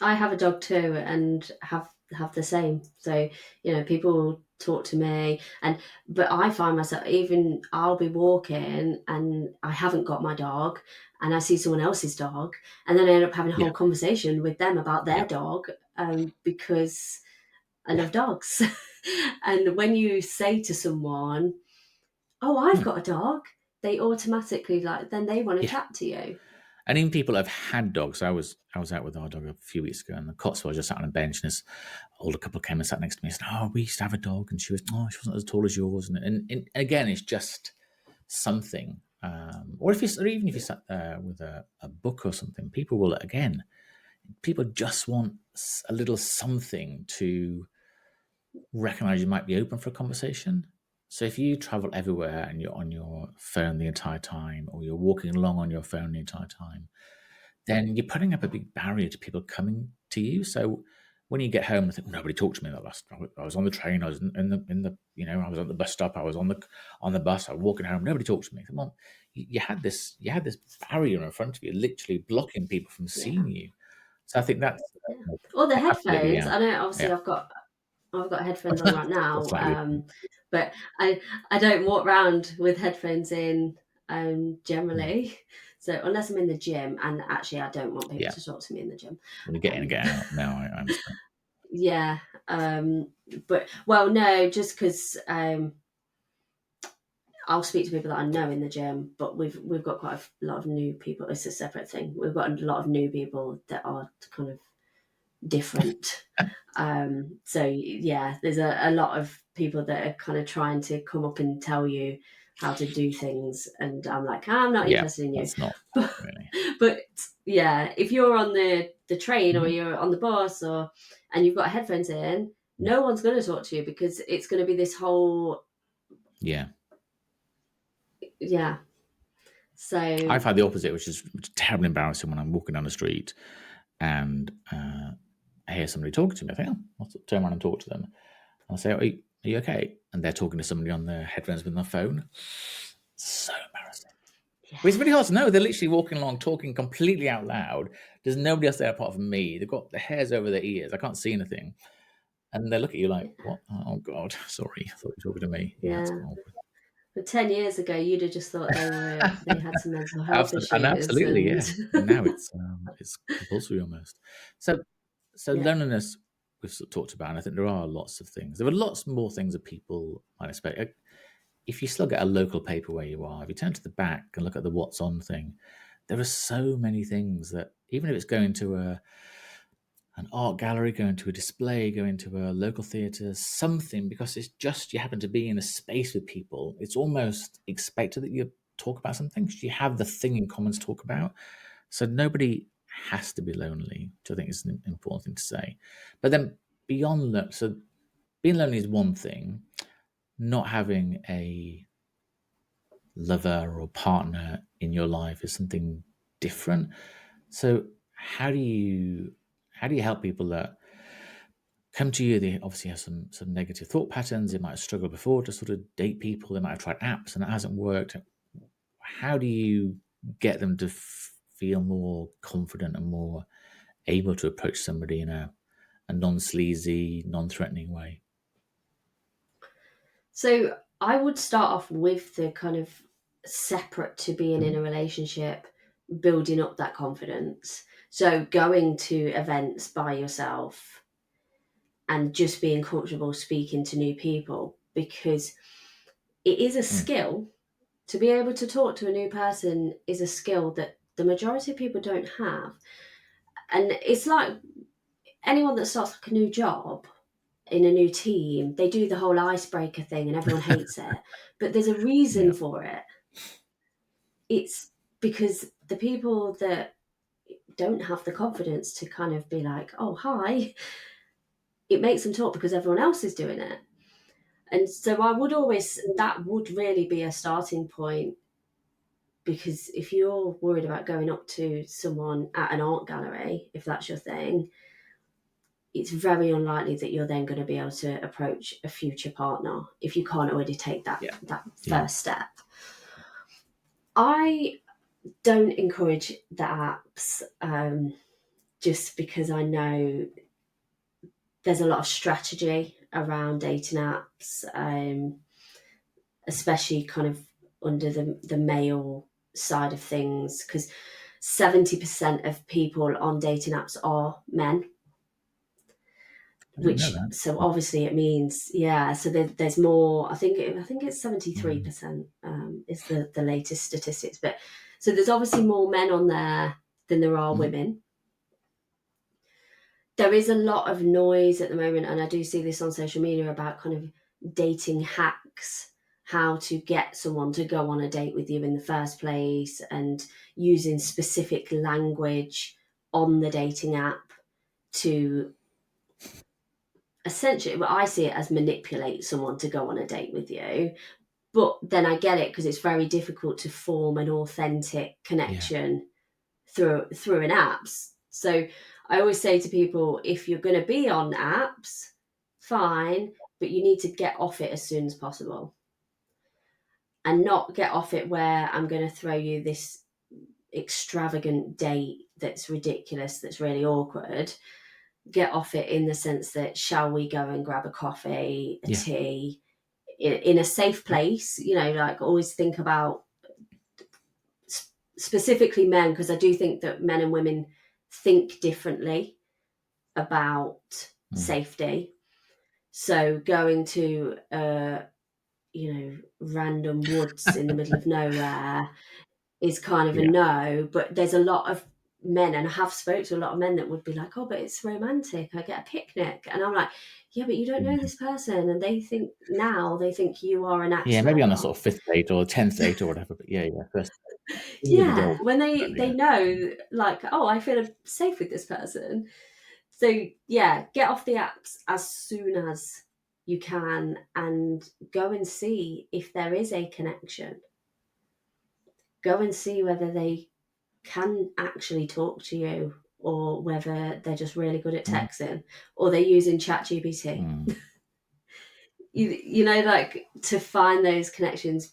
I have a dog too, and have the same. So people talk to me, but I find myself, even I'll be walking and I haven't got my dog, and I see someone else's dog, and then I end up having a yeah, whole conversation with them about their yeah, dog, because I yeah, love dogs. And when you say to someone, "Oh, I've hmm, got a dog," they automatically, then they want to yeah. chat to you. And even people have had dogs. I was out with our dog a few weeks ago, and the Cotswolds just sat on a bench, and this older couple came and sat next to me and said, "Oh, we used to have a dog, and she wasn't as tall as yours." And again, it's just something. Or even if you sat there with a book or something, people just want a little something to recognize you might be open for a conversation. So if you travel everywhere and you're on your phone the entire time, or you're walking along on your phone the entire time, then you're putting up a big barrier to people coming to you. So when you get home, I think nobody talked to me that last. I was on the train. I was in the I was at the bus stop. I was on the bus. I was walking home. Nobody talked to me. Come on, you had this barrier in front of you, literally blocking people from Yeah, seeing you. So I think that's yeah. Or the absolutely, headphones. yeah, I know, obviously, yeah. I've got headphones on right That's now, slightly but I don't walk around with headphones in, different. generally. So unless I'm in the gym, and actually I don't want people Yeah, to talk to me in the gym. when you get in and Um, get out. No, I understand. yeah, but well, no, just because I'll speak to people that I know in the gym, but we've got quite a lot of new people. It's a separate thing. We've got a lot of new people that are kind of different. So yeah, there's a lot of people that are kind of trying to come up and tell you how to do things, and I'm like, I'm not Yeah, interested in you. that's not But, really. but yeah, if you're on the train or Mhm. you're on the bus and you've got headphones in, no one's going to talk to you because it's going to be this whole Yeah. yeah. So I've had the opposite, which is terribly embarrassing when I'm walking down the street and I hear somebody talking to me. I think, oh, I'll turn around and talk to them. And I say, are you okay? And they're talking to somebody on their headphones with their phone. So embarrassing. yeah, But it's really hard to know. They're literally walking along, talking completely out loud. There's nobody else there apart from me. They've got the hairs over their ears. I can't see anything. And they look at you like, what? Oh, God, sorry. I thought you were talking to me. Yeah, it's yeah. quite awkward. But 10 years ago, you'd have just thought they had some mental health issues, Absolutely, and yeah. And now it's compulsory almost. So yeah. loneliness we've sort of talked about, and I think there are lots of things. There are lots more things that people might expect. If you still get a local paper where you are, if you turn to the back and look at the what's on thing, there are so many things that even if it's going to an art gallery, going to a display, going to a local theatre, something, because it's just you happen to be in a space with people, it's almost expected that you talk about something because you have the thing in common to talk about. So nobody has to be lonely, which I think is an important thing to say. But then beyond that, so being lonely is one thing, not having a lover or partner in your life is something different. So how do you help people that come to you? They obviously have some negative thought patterns. They might have struggled before to sort of date people. They might have tried apps and it hasn't worked. How do you get them to feel more confident and more able to approach somebody in a non-sleazy, non-threatening way? So I would start off with the kind of separate to being in Mhm. a relationship, building up that confidence. So going to events by yourself and just being comfortable speaking to new people, because it is a Mm. skill. To be able to talk to a new person is a skill that the majority of people don't have. And it's like anyone that starts like a new job in a new team, they do the whole icebreaker thing and everyone hates it. But there's a reason Yeah. for it. It's because the people that don't have the confidence to kind of be like, oh, hi, it makes them talk because everyone else is doing it. And so I would always, that would really be a starting point, because if you're worried about going up to someone at an art gallery, if that's your thing, it's very unlikely that you're then going to be able to approach a future partner if you can't already take Yeah. that Yeah. first step. I don't encourage the apps, just because I know there's a lot of strategy around dating apps, especially kind of under the male side of things, because 70% of people on dating apps are men. I didn't know Which, that. so obviously it means, yeah, so there's more. I think it's Mm. 73%, is the latest statistics. But so there's obviously more men on there than there are Mhm. women. There is a lot of noise at the moment, and I do see this on social media about kind of dating hacks, how to get someone to go on a date with you in the first place, and using specific language on the dating app to essentially, well, I see it as manipulate someone to go on a date with you. But then I get it, because it's very difficult to form an authentic Yeah. connection through an apps. So I always say to people, if you're going to be on apps, fine, but you need to get off it as soon as possible, and not get off it where I'm going to throw you this extravagant date that's ridiculous, that's really awkward. Get off it in the sense that, shall we go and grab a coffee, a Yeah. tea, in a safe place? Like, always think about specifically men, because I do think that men and women think differently about Mm. safety. So going to random woods in the middle of nowhere is kind of a Yeah. no. But there's a lot of men, and I have spoke to a lot of men that would be like, oh, but it's romantic, I get a picnic. And I'm like, yeah, but you don't know Mm. this person, and they think you are an axe Yeah, maybe on the sort murderer. of 5th date or 10th date or whatever, but yeah, first with the Yeah, dog. when they Yeah. know, like, oh, I feel safe with this person. So yeah, get off the apps as soon as you can and go and see if there is a connection. Go and see whether they can actually talk to you, or whether they're just really good at Mm. texting, or they're using ChatGPT. Mm. Like, to find those connections.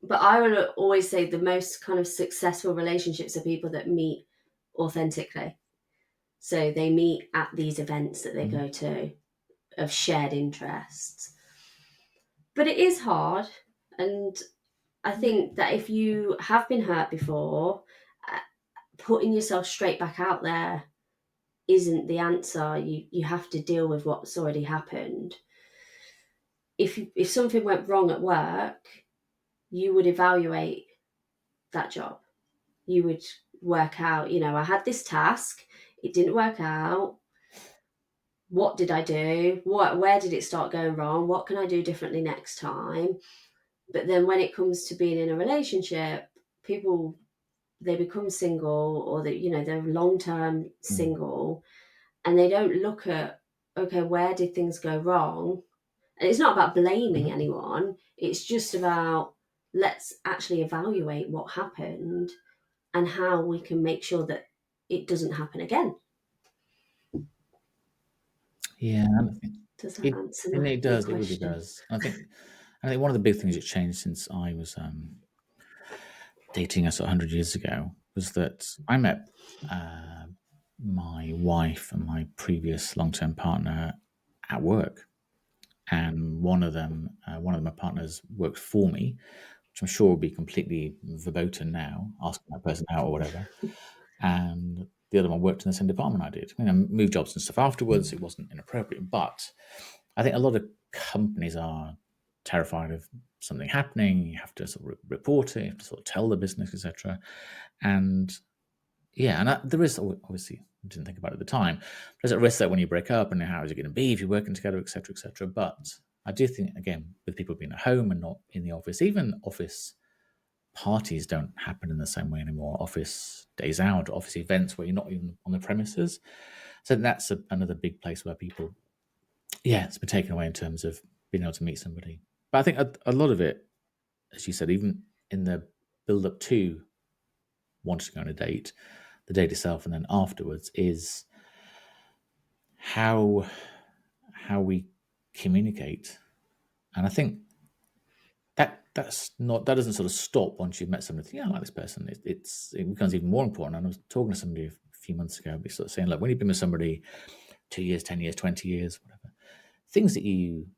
But I would always say the most kind of successful relationships are people that meet authentically. So they meet at these events that they Mm. go to of shared interests. But it is hard. And I think that if you have been hurt before, uh, putting yourself straight back out there isn't the answer. You have to deal with what's already happened. If something went wrong at work, you would evaluate that job. You would work out, I had this task, it didn't work out. What did I do? Where did it start going wrong? What can I do differently next time? But then when it comes to being in a relationship, people, they become single, or they're long term Mm. single, and they don't look at, okay, where did things go wrong? And it's not about blaming Mhm. anyone. It's just about, let's actually evaluate what happened and how we can make sure that it doesn't happen again. Yeah, and I think Does that it answer and it your does, it really question? does. I think one of the big things that changed since I was dating us 100 years ago was that I met uh, my wife and my previous long-term partner at work, and one of my partners worked for me, which I'm sure will be completely verboten now, asking that person out or whatever. And the other one worked in the same department I did. I mean, I moved jobs and stuff afterwards. It wasn't inappropriate, but I think a lot of companies are terrified of something happening. You have to sort of report it. You have to sort of tell the business, etc. And yeah, and there is obviously, I didn't think about it at the time. There's a risk that when you break up, and how is it going to be if you're working together, etc., etc. But I do think, again, with people being at home and not in the office, even office parties don't happen in the same way anymore. Office days out, office events where you're not even on the premises. So that's another big place where people, yeah, it's been taken away in terms of being able to meet somebody. But I think a lot of it, as you said, even in the build up to wanting to go on a date, the date itself, and then afterwards, is how we communicate. And I think that doesn't sort of stop once you've met somebody. Yeah, I like this person. It becomes even more important. And I was talking to somebody a few months ago, be sort of saying, like, when you've been with somebody 2 years, 10 years, 20 years, whatever, things that you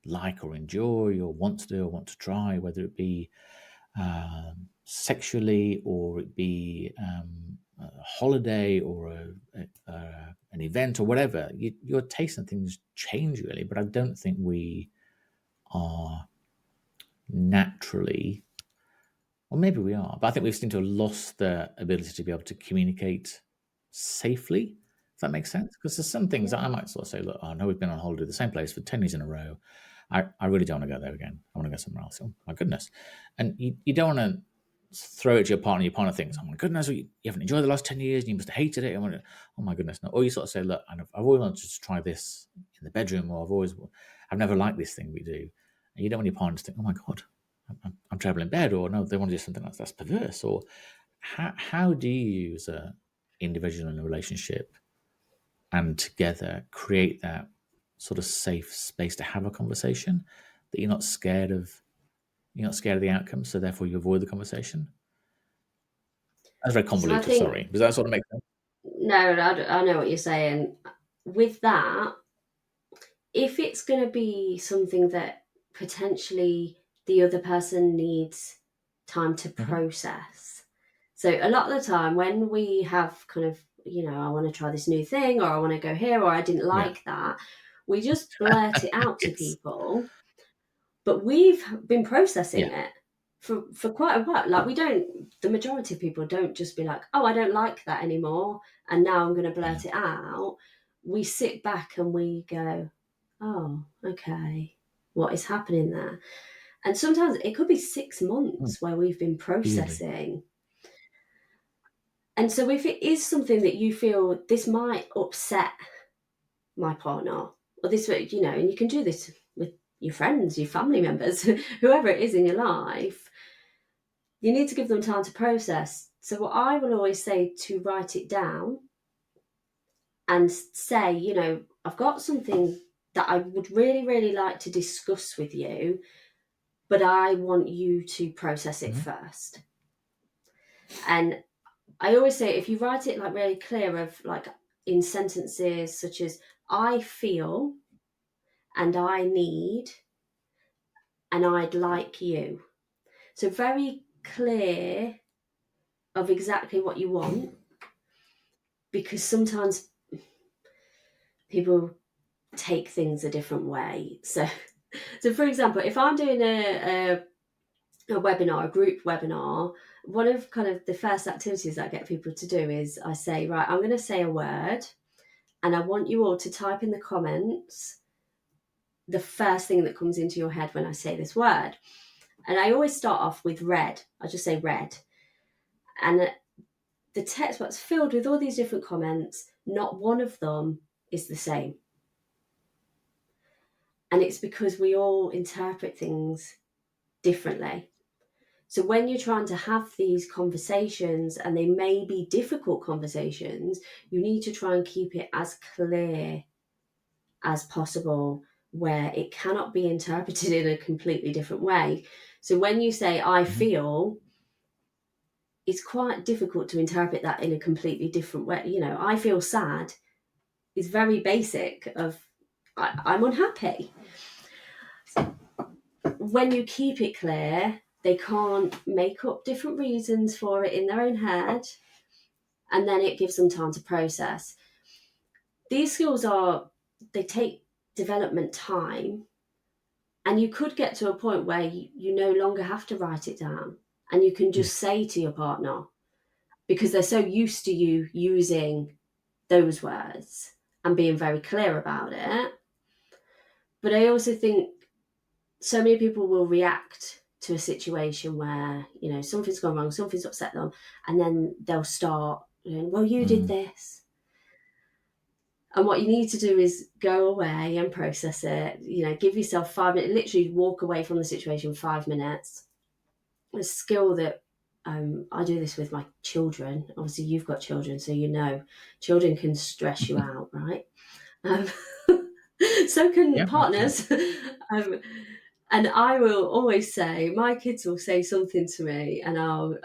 like or enjoy or want to do or want to try, whether it be sexually, or it be a holiday, or an event, or whatever, your taste in things change really. But I don't think we are naturally, or maybe we are, but I think we've seemed to have lost the ability to be able to communicate safely. If that makes sense, because there's some things that I Yeah. might sort of say, look, I know we've been on holiday the same place for 10 years in a row. I really don't want to go there again. I want to go somewhere else. Oh my goodness. And you don't want to throw it to your partner. Your partner thinks, oh my goodness, you haven't enjoyed the last 10 years and you must have hated it. Oh my goodness. No. Or you sort of say, look, I've always wanted to try this in the bedroom, or I've never liked this thing we do. And you don't want your partner to think, oh my God, I'm trouble in bed, or no, they want to do something that's perverse. Or how do you, as a individual in a relationship and together, create that sort of safe space to have a conversation, that you're not scared of the outcome, so therefore you avoid the conversation? That's very So I convoluted. think, Sorry, does that sort of make sense? no, I know what you're saying. With that, if it's going to be something that potentially the other person needs time to Hmm. process. So a lot of the time when we have kind of, I want to try this new thing, or I want to go here, or I didn't Yeah. like that, we just blurt it out to Yes. people. But we've been processing Yeah. it for quite a while. Like, the majority of people don't just be like, oh, I don't like that anymore, and now I'm going to Yeah. blurt it out. We sit back and we go, oh, okay, what is happening there? And sometimes it could be 6 months where we've been Easily. processing. And so if it is something that you feel this might upset my partner, or this, you know, and you can do this with your friends, your family members, whoever it is in your life, you need to give them time to process. So what I will always say, to write it down and say, you know, I've got something that I would really, really like to discuss with you, but I want you to process it first. And I always say, if you write it like really clear, of like in sentences such as I feel and I need and I'd like you. So very clear of exactly what you want, because sometimes people take things a different way. So for example, if I'm doing a webinar, a group webinar, one of kind of the first activities that I get people to do is I say, right, I'm going to say a word, and I want you all to type in the comments the first thing that comes into your head when I say this word. And I always start off with red. I just say red. And the text box filled with all these different comments, not one of them is the same. And it's because we all interpret things differently. So when you're trying to have these conversations, and they may be difficult conversations, you need to try and keep it as clear as possible, where it cannot be interpreted in a completely different way. So when you say I feel, it's quite difficult to interpret that in a completely different way. You know, I feel sad is very basic of I'm unhappy. When you keep it clear, they can't make up different reasons for it in their own head, and then it gives them time to process. These skills they take development time, and you could get to a point where you no longer have to write it down, and you can just say to your partner, because they're so used to you using those words and being very clear about it. But I also think so many people will react to a situation where, you know, something's gone wrong, something's upset them, and then they'll start, well, you did this. And what you need to do is go away and process it. You know, give yourself 5 minutes, literally walk away from the situation 5 minutes. A skill that I do this with my children. Obviously, you've got children, so you know children can stress you out, right? Um, so can Yeah, absolutely. partners. And I will always say, my kids will say something to me, and I'll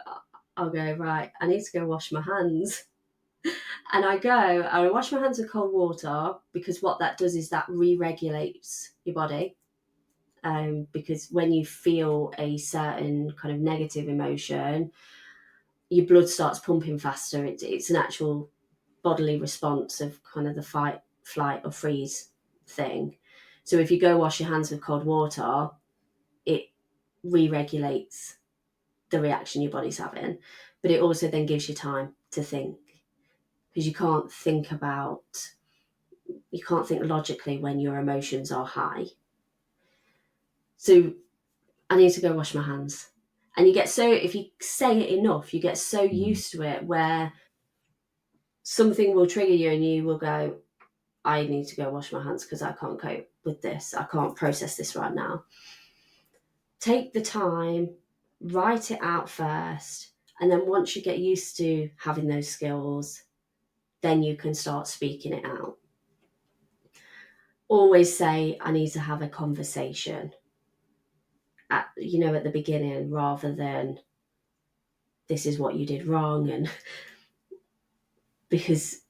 go, right, I need to go wash my hands. And I wash my hands with cold water, because what that does is that re-regulates your body. Because when you feel a certain kind of negative emotion, your blood starts pumping faster. It's an actual bodily response of kind of the fight, flight, or freeze thing. So if you go wash your hands with cold water, it re-regulates the reaction your body's having. But it also then gives you time to think, because you can't think logically when your emotions are high. So I need to go wash my hands. And you get so, if you say it enough, you get so used to it, where something will trigger you and you will go, I need to go wash my hands because I can't cope with this. I can't process this right now. Take the time, write it out first. And then once you get used to having those skills, then you can start speaking it out. Always say, I need to have a conversation at the beginning, rather than this is what you did wrong. And because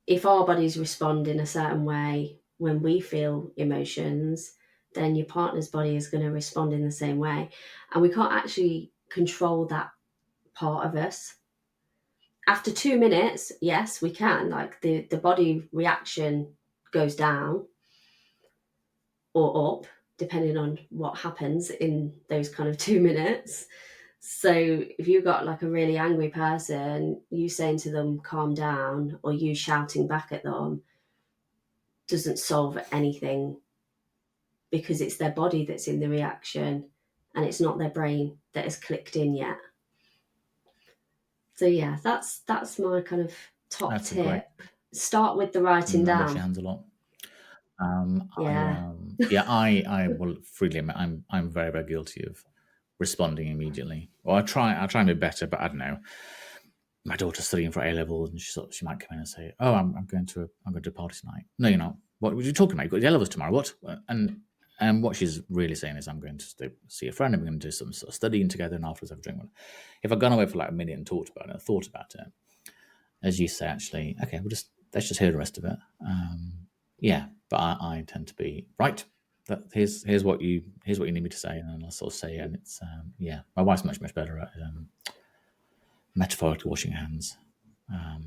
if our bodies respond in a certain way when we feel emotions, then your partner's body is going to respond in the same way. And we can't actually control that part of us. After 2 minutes, yes, we can. Like the body reaction goes down or up. depending on what happens in those kind of 2 minutes. So if you've got like a really angry person, you saying to them, calm down, or you shouting back at them doesn't solve anything, because it's their body that's in the reaction and it's not their brain that has clicked in yet. So yeah, that's my kind of top That's a great. tip. Start with the writing And wash your down. hands a lot. Yeah. I will freely admit I'm very, very guilty of responding immediately. Well, I try and be better, but I don't know. My daughter's studying for A levels, and she might come in and say, "Oh, I'm going to a party tonight." No, you're not. What were you talking about? You've got the A levels tomorrow. What? And what she's really saying is, I'm going to see a friend, and we're going to do some sort of studying together, and afterwards have a drink. If I'd gone away for like a minute and thought about it, as you say, actually, okay, let's just hear the rest of it. Yeah, but I tend to be right. Here's what you need me to say, and then I'll sort of say it. And it's my wife's much better at metaphorically washing hands.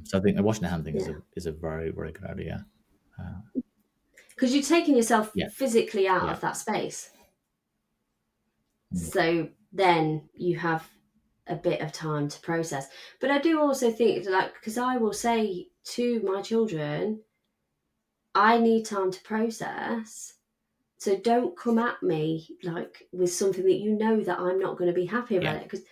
So I think the washing the hand thing is a very, very good idea. Because you're taking yourself Yeah, physically out yeah, of that space. So then you have a bit of time to process. But I do also think, like, because I will say to my children, I need time to process. So don't come at me like with something that you know that I'm not going to be happy about yeah. it, because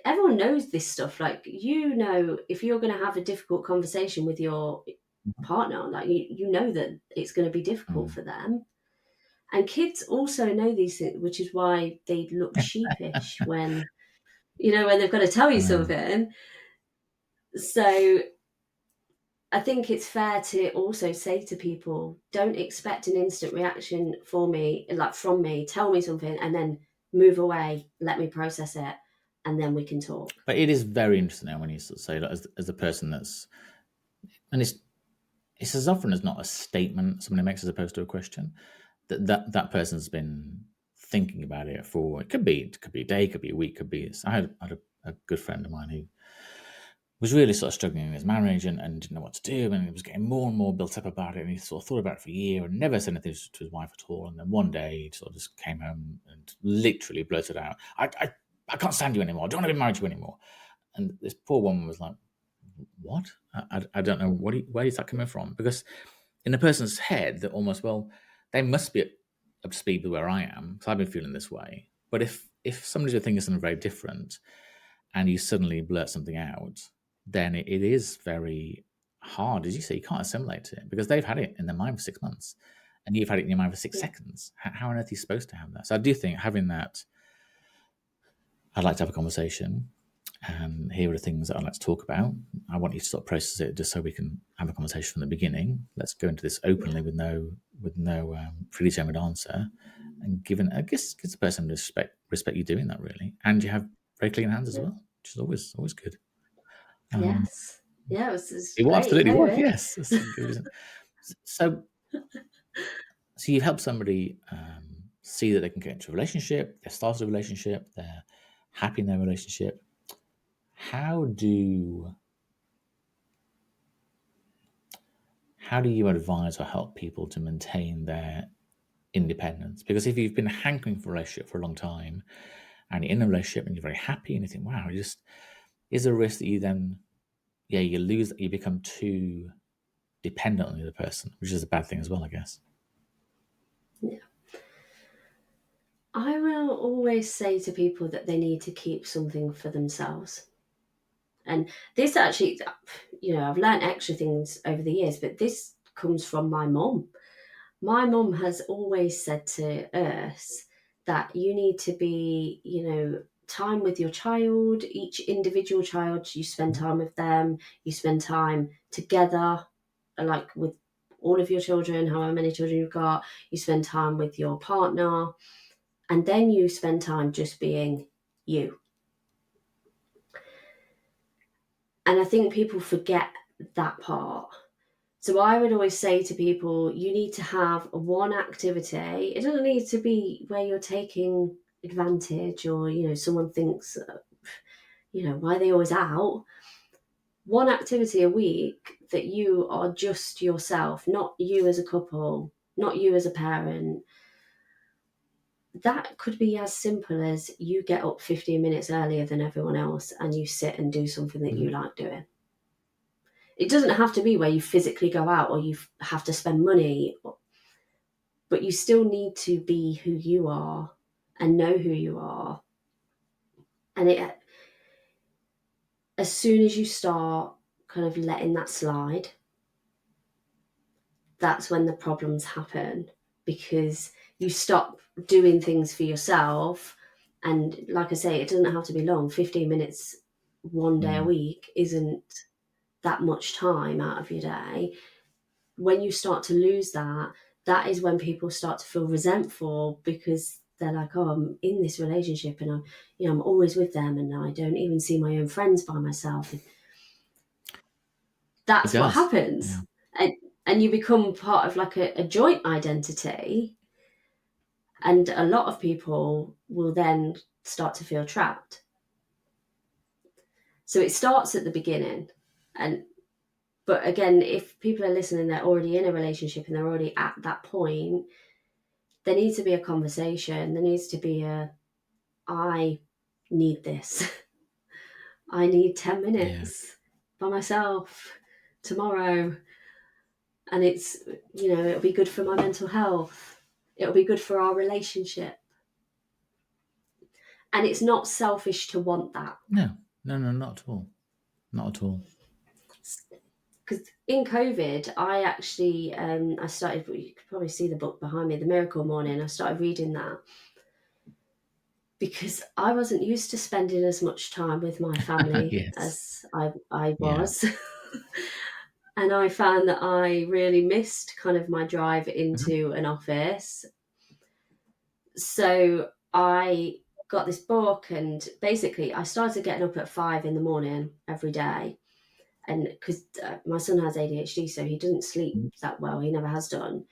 everyone knows this stuff. Like, you know, if you're going to have a difficult conversation with your partner, like you know that it's going to be difficult for them. And kids also know these things, which is why they look sheepish when, when they've got to tell you something. So I think it's fair to also say to people, don't expect an instant reaction from me. Tell me something and then move away, let me process it, and then we can talk. But it is very interesting now when you sort of say that as the person that's, and it's as often as not a statement somebody makes as opposed to a question, that person's been thinking about it for, it could be a day, could be a week, could be. I had a good friend of mine who was really sort of struggling in his marriage and didn't know what to do, and he was getting more and more built up about it, and he sort of thought about it for a year and never said anything to his wife at all. And then one day he sort of just came home and literally blurted out, I can't stand you anymore, I don't want to be married to you anymore. And this poor woman was like, what? I don't know, where is that coming from? Because in a person's head, they're almost, well, they must be up to speed with where I am, because I've been feeling this way. But if somebody's thinking something very different and you suddenly blurt something out, then it is very hard. As you say, you can't assimilate it because they've had it in their mind for 6 months and you've had it in your mind for 6 seconds. How on earth are you supposed to have that? So I do think having that, I'd like to have a conversation and here are the things that I'd like to talk about. I want you to sort of process it just so we can have a conversation from the beginning. Let's go into this openly with no predetermined answer, and I guess gives the person respect you doing that, really. And you have very clean hands as well, which is always good. Yes. Yeah, it's It will great. absolutely No, work. Yes. That's a good reason. So you've helped somebody see that they can get into a relationship. They've started a relationship. They're happy in their relationship. How do you advise or help people to maintain their independence? Because if you've been hankering for a relationship for a long time and you're in a relationship and you're very happy and you think, wow, is there a risk that you then, you lose, that you become too dependent on the other person, which is a bad thing as well, I guess. Yeah. I will always say to people that they need to keep something for themselves. And this actually, I've learned extra things over the years, but this comes from my mum. My mum has always said to us that you need to be, time with your child, each individual child, you spend time with them, you spend time together, like with all of your children, however many children you've got, you spend time with your partner, and then you spend time just being you. And I think people forget that part. So I would always say to people, you need to have one activity. It doesn't need to be where you're taking advantage or, someone thinks, why are they always out? One activity a week that you are just yourself, not you as a couple, not you as a parent, that could be as simple as you get up 15 minutes earlier than everyone else and you sit and do something that you like doing. It doesn't have to be where you physically go out or you have to spend money, but you still need to be who you are and know who you are. And as soon as you start kind of letting that slide, that's when the problems happen, because you stop doing things for yourself. And like I say, it doesn't have to be long. 15 minutes one day a week isn't that much time out of your day. When you start to lose that, that is when people start to feel resentful, because they're like, oh, I'm in this relationship and I'm always with them and I don't even see my own friends by myself. That's what happens. Yeah. And you become part of like a joint identity. And a lot of people will then start to feel trapped. So it starts at the beginning. But again, if people are listening, they're already in a relationship and they're already at that point, there needs to be a conversation. There needs to be I need this. I need 10 minutes by myself tomorrow. And it's, it'll be good for my mental health. It'll be good for our relationship. And it's not selfish to want that. No, not at all. Not at all. Because in COVID, I actually, I started, you could probably see the book behind me, The Miracle Morning. I started reading that because I wasn't used to spending as much time with my family as I was. Yeah. And I found that I really missed kind of my drive into an office. So I got this book, and basically I started getting up at 5 a.m. every day. And because my son has ADHD, so he doesn't sleep that well. He never has done.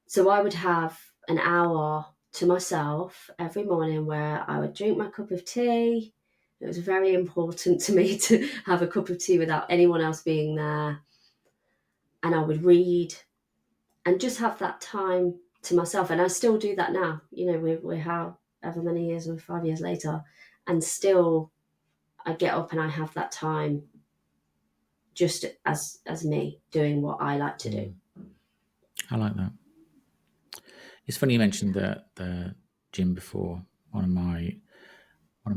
So I would have an hour to myself every morning where I would drink my cup of tea. It was very important to me to have a cup of tea without anyone else being there. And I would read and just have that time to myself. And I still do that now. We're however many years, or 5 years later, and still I get up and I have that time just as me, doing what I like to do. I like that. It's funny you mentioned the gym before. One of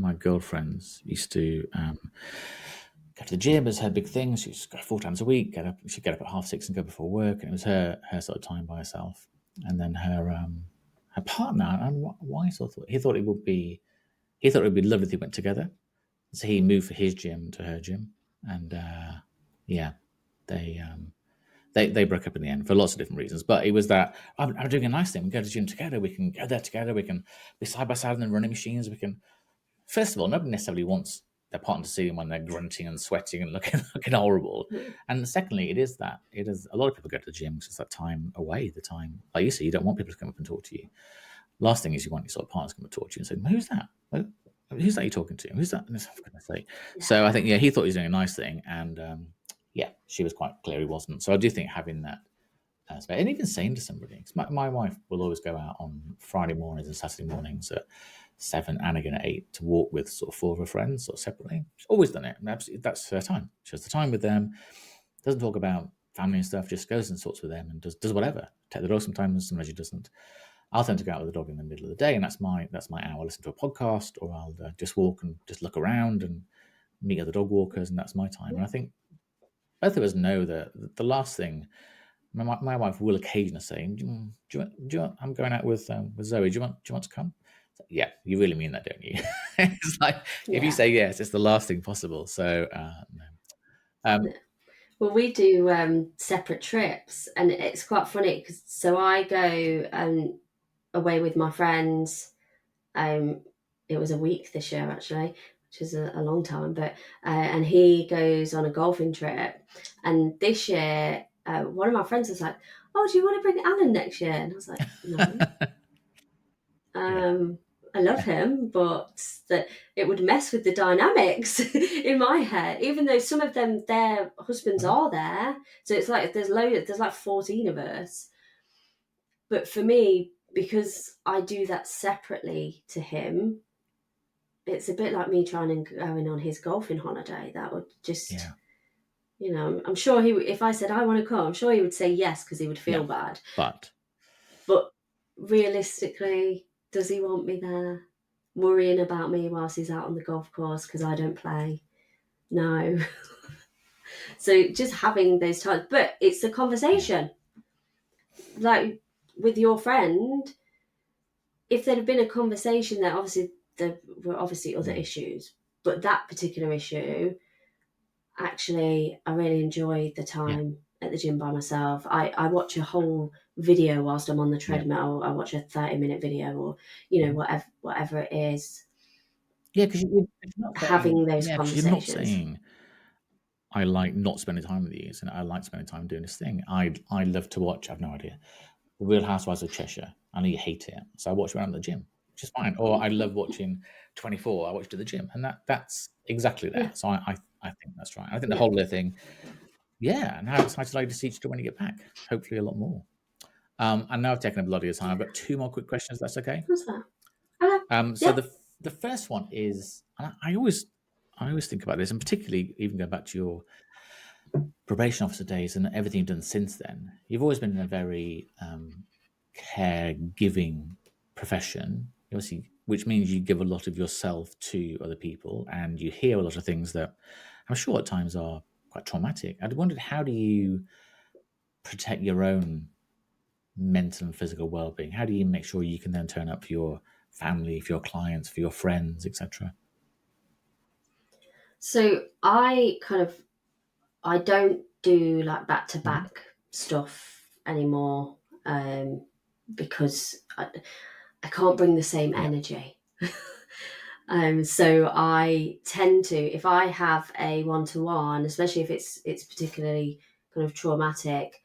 my girlfriends used to go to the gym as her big thing. She used to go 4 times a week. She'd get up at 6:30 and go before work, and it was her sort of time by herself. And then her partner, I don't know why he thought it would be lovely if they went together. So he moved for his gym to her gym, and they broke up in the end for lots of different reasons. But it was that I'm doing a nice thing. We go to the gym together. We can go there together. We can be side by side in the running machines. We can. First of all, nobody necessarily wants their partner to see them when they're grunting and sweating and looking horrible. And secondly, it is a lot of people go to the gym because it's that time away. The time, like you say, you don't want people to come up and talk to you. Last thing is you want your sort of partners to come and talk to you and say, "Who's that? Who's that you're talking to? Who's that?" For goodness sake. So I think he thought he was doing a nice thing, and she was quite clear he wasn't. So I do think having that aspect, and even saying to somebody, my wife will always go out on Friday mornings and Saturday mornings at 7 and again at 8 to walk with sort of 4 of her friends sort of separately. She's always done it. Absolutely, that's her time. She has the time with them. Doesn't talk about family and stuff. Just goes and sorts with them and does whatever. Take the dog sometimes she doesn't. I'll tend to go out with the dog in the middle of the day, and that's my hour. I'll listen to a podcast, or I'll just walk and just look around and meet other dog walkers, and that's my time. And I think both of us know that the last thing. My wife will occasionally say, "Do you want, I'm going out with Zoe. Do you want to come?" So, yeah, you really mean that, don't you? It's like if you say yes, it's the last thing possible. So no. Well, we do separate trips, and it's quite funny because I go away with my friends. It was a week this year actually, which is a long time, but and he goes on a golfing trip. And this year, one of my friends was like, "Oh, do you want to bring Alan next year?" And I was like, "No." I love him, but that it would mess with the dynamics in my head. Even though some of them, their husbands are there, so it's like there's like 14 of us. But for me, because I do that separately to him, it's a bit like me trying to going on his golfing holiday. That would just, Yeah. I'm sure if I said I want to come, I'm sure he would say yes because he would feel Yeah. bad. But But realistically, does he want me there worrying about me whilst he's out on the golf course because I don't play? No. So just having those times, but it's a yeah. conversation. Like with your friend, if there'd have been a conversation that obviously there were obviously other issues, but that particular issue, actually, I really enjoy the Yeah. time at the gym by myself. I watch a whole video whilst I'm on the Yeah. treadmill. I watch a 30-minute video or, whatever it is, Yeah, because you're not saying, having those yeah, because you're not conversations. saying I like not spending time with you, and I like spending time doing this thing. I love to watch. I've no idea. The Real Housewives of Cheshire. I know you hate it, so I watch around the gym, which is fine. Or I love watching 24. I watch to the gym, and that's exactly Yeah, that. So I think that's right. I think the yeah. whole other thing, yeah. And how excited are you to see you when you get back? Hopefully, a lot more. And now I've taken up a lot of your time. I've got two more quick questions. That's okay. What's that? Okay. So Yeah. the first one is, and I always think about this, and particularly even going back to your probation officer days and everything you've done since then. You've always been in a very caregiving profession, obviously, which means you give a lot of yourself to other people, and you hear a lot of things that I'm sure at times are quite traumatic. I wondered, how do you protect your own mental and physical well-being? How do you make sure you can then turn up for your family, for your clients, for your friends, etc.? So I don't do like back to Mm-hmm. back stuff anymore, because I can't bring the same Yeah. energy. So I tend to, if I have a one to one, especially if it's particularly kind of traumatic,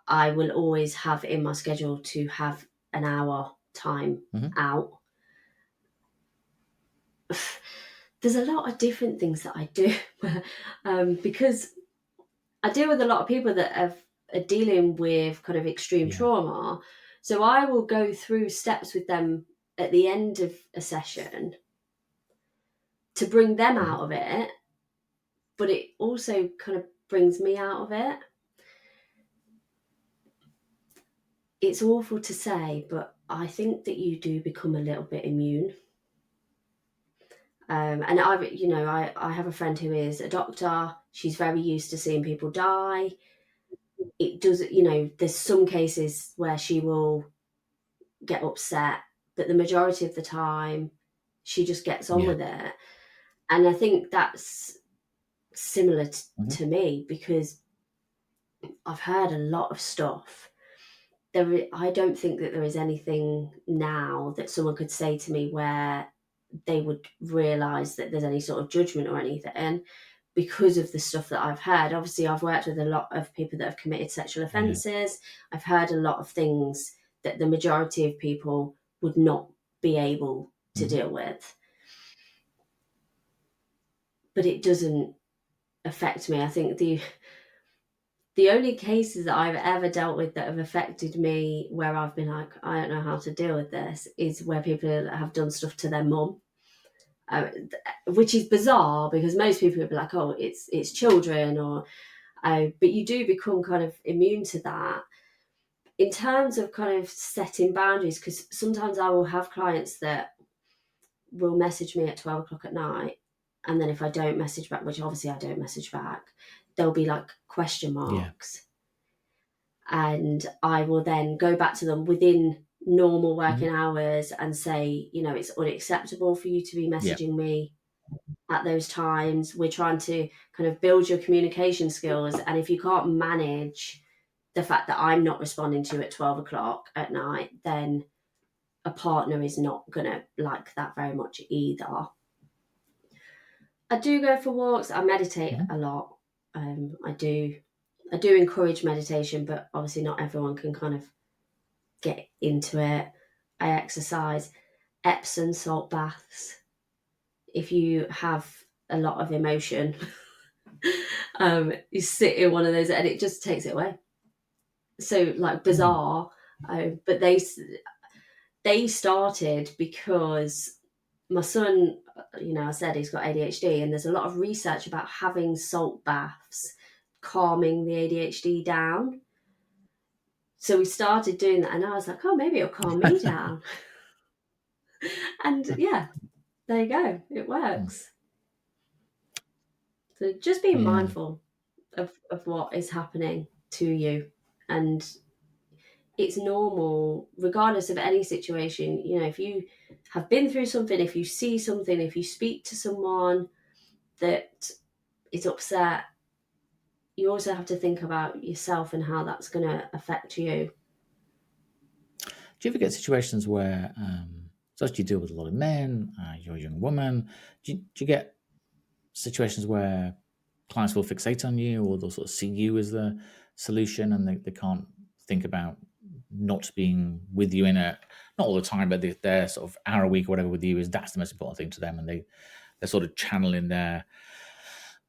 I will always have in my schedule to have an hour time Mm-hmm. out. There's a lot of different things that I do, because I deal with a lot of people that are dealing with kind of extreme Yeah. trauma. So I will go through steps with them at the end of a session to bring them Mm-hmm. out of it, but it also kind of brings me out of it. It's awful to say, but I think that you do become a little bit immune. And I have a friend who is a doctor. She's very used to seeing people die. It does, there's some cases where she will get upset, but the majority of the time she just gets on Yeah. with it. And I think that's similar Mm-hmm. to me because I've heard a lot of stuff. I don't think that there is anything now that someone could say to me where they would realise that there's any sort of judgment or anything because of the stuff that I've heard. Obviously, I've worked with a lot of people that have committed sexual Yeah. offences. I've heard a lot of things that the majority of people would not be able to Mm-hmm. deal with. But it doesn't affect me. I think the only cases that I've ever dealt with that have affected me where I've been like, I don't know how to deal with this, is where people have done stuff to their mum. Which is bizarre because most people would be like, oh, it's children, or but you do become kind of immune to that. In terms of kind of setting boundaries, because sometimes I will have clients that will message me at 12 o'clock at night, and then if I don't message back, which obviously I don't message back, there'll be like question Yeah. marks, and I will then go back to them within normal Mm-hmm. working hours and say, it's unacceptable for you to be Yeah. messaging me at those times. We're trying to kind of build your communication skills. And if you can't manage the fact that I'm not responding to you at 12 o'clock at night, then a partner is not going to like that very much either. I do go for walks. I meditate Mm-hmm. a lot. I do encourage meditation, but obviously not everyone can kind of get into it. I exercise. Epsom salt baths. If you have a lot of emotion, you sit in one of those and it just takes it away. So like Mm. bizarre, but they started because my son, I said he's got ADHD, and there's a lot of research about having salt baths calming the ADHD down. So we started doing that, and I was like, oh, maybe it'll calm me down. And yeah, there you go. It Mm. works. So just being Yeah. mindful of what is happening to you. And it's normal, regardless of any situation. If you have been through something, if you see something, if you speak to someone that is upset, you also have to think about yourself and how that's going to affect you. Do you ever get situations where, so as you deal with a lot of men, you're a young woman, do you get situations where clients will fixate on you, or they'll sort of see you as the solution, and they can't think about not being with you in a, not all the time, but their sort of hour a week or whatever with you is, that's the most important thing to them, and they're sort of channeling their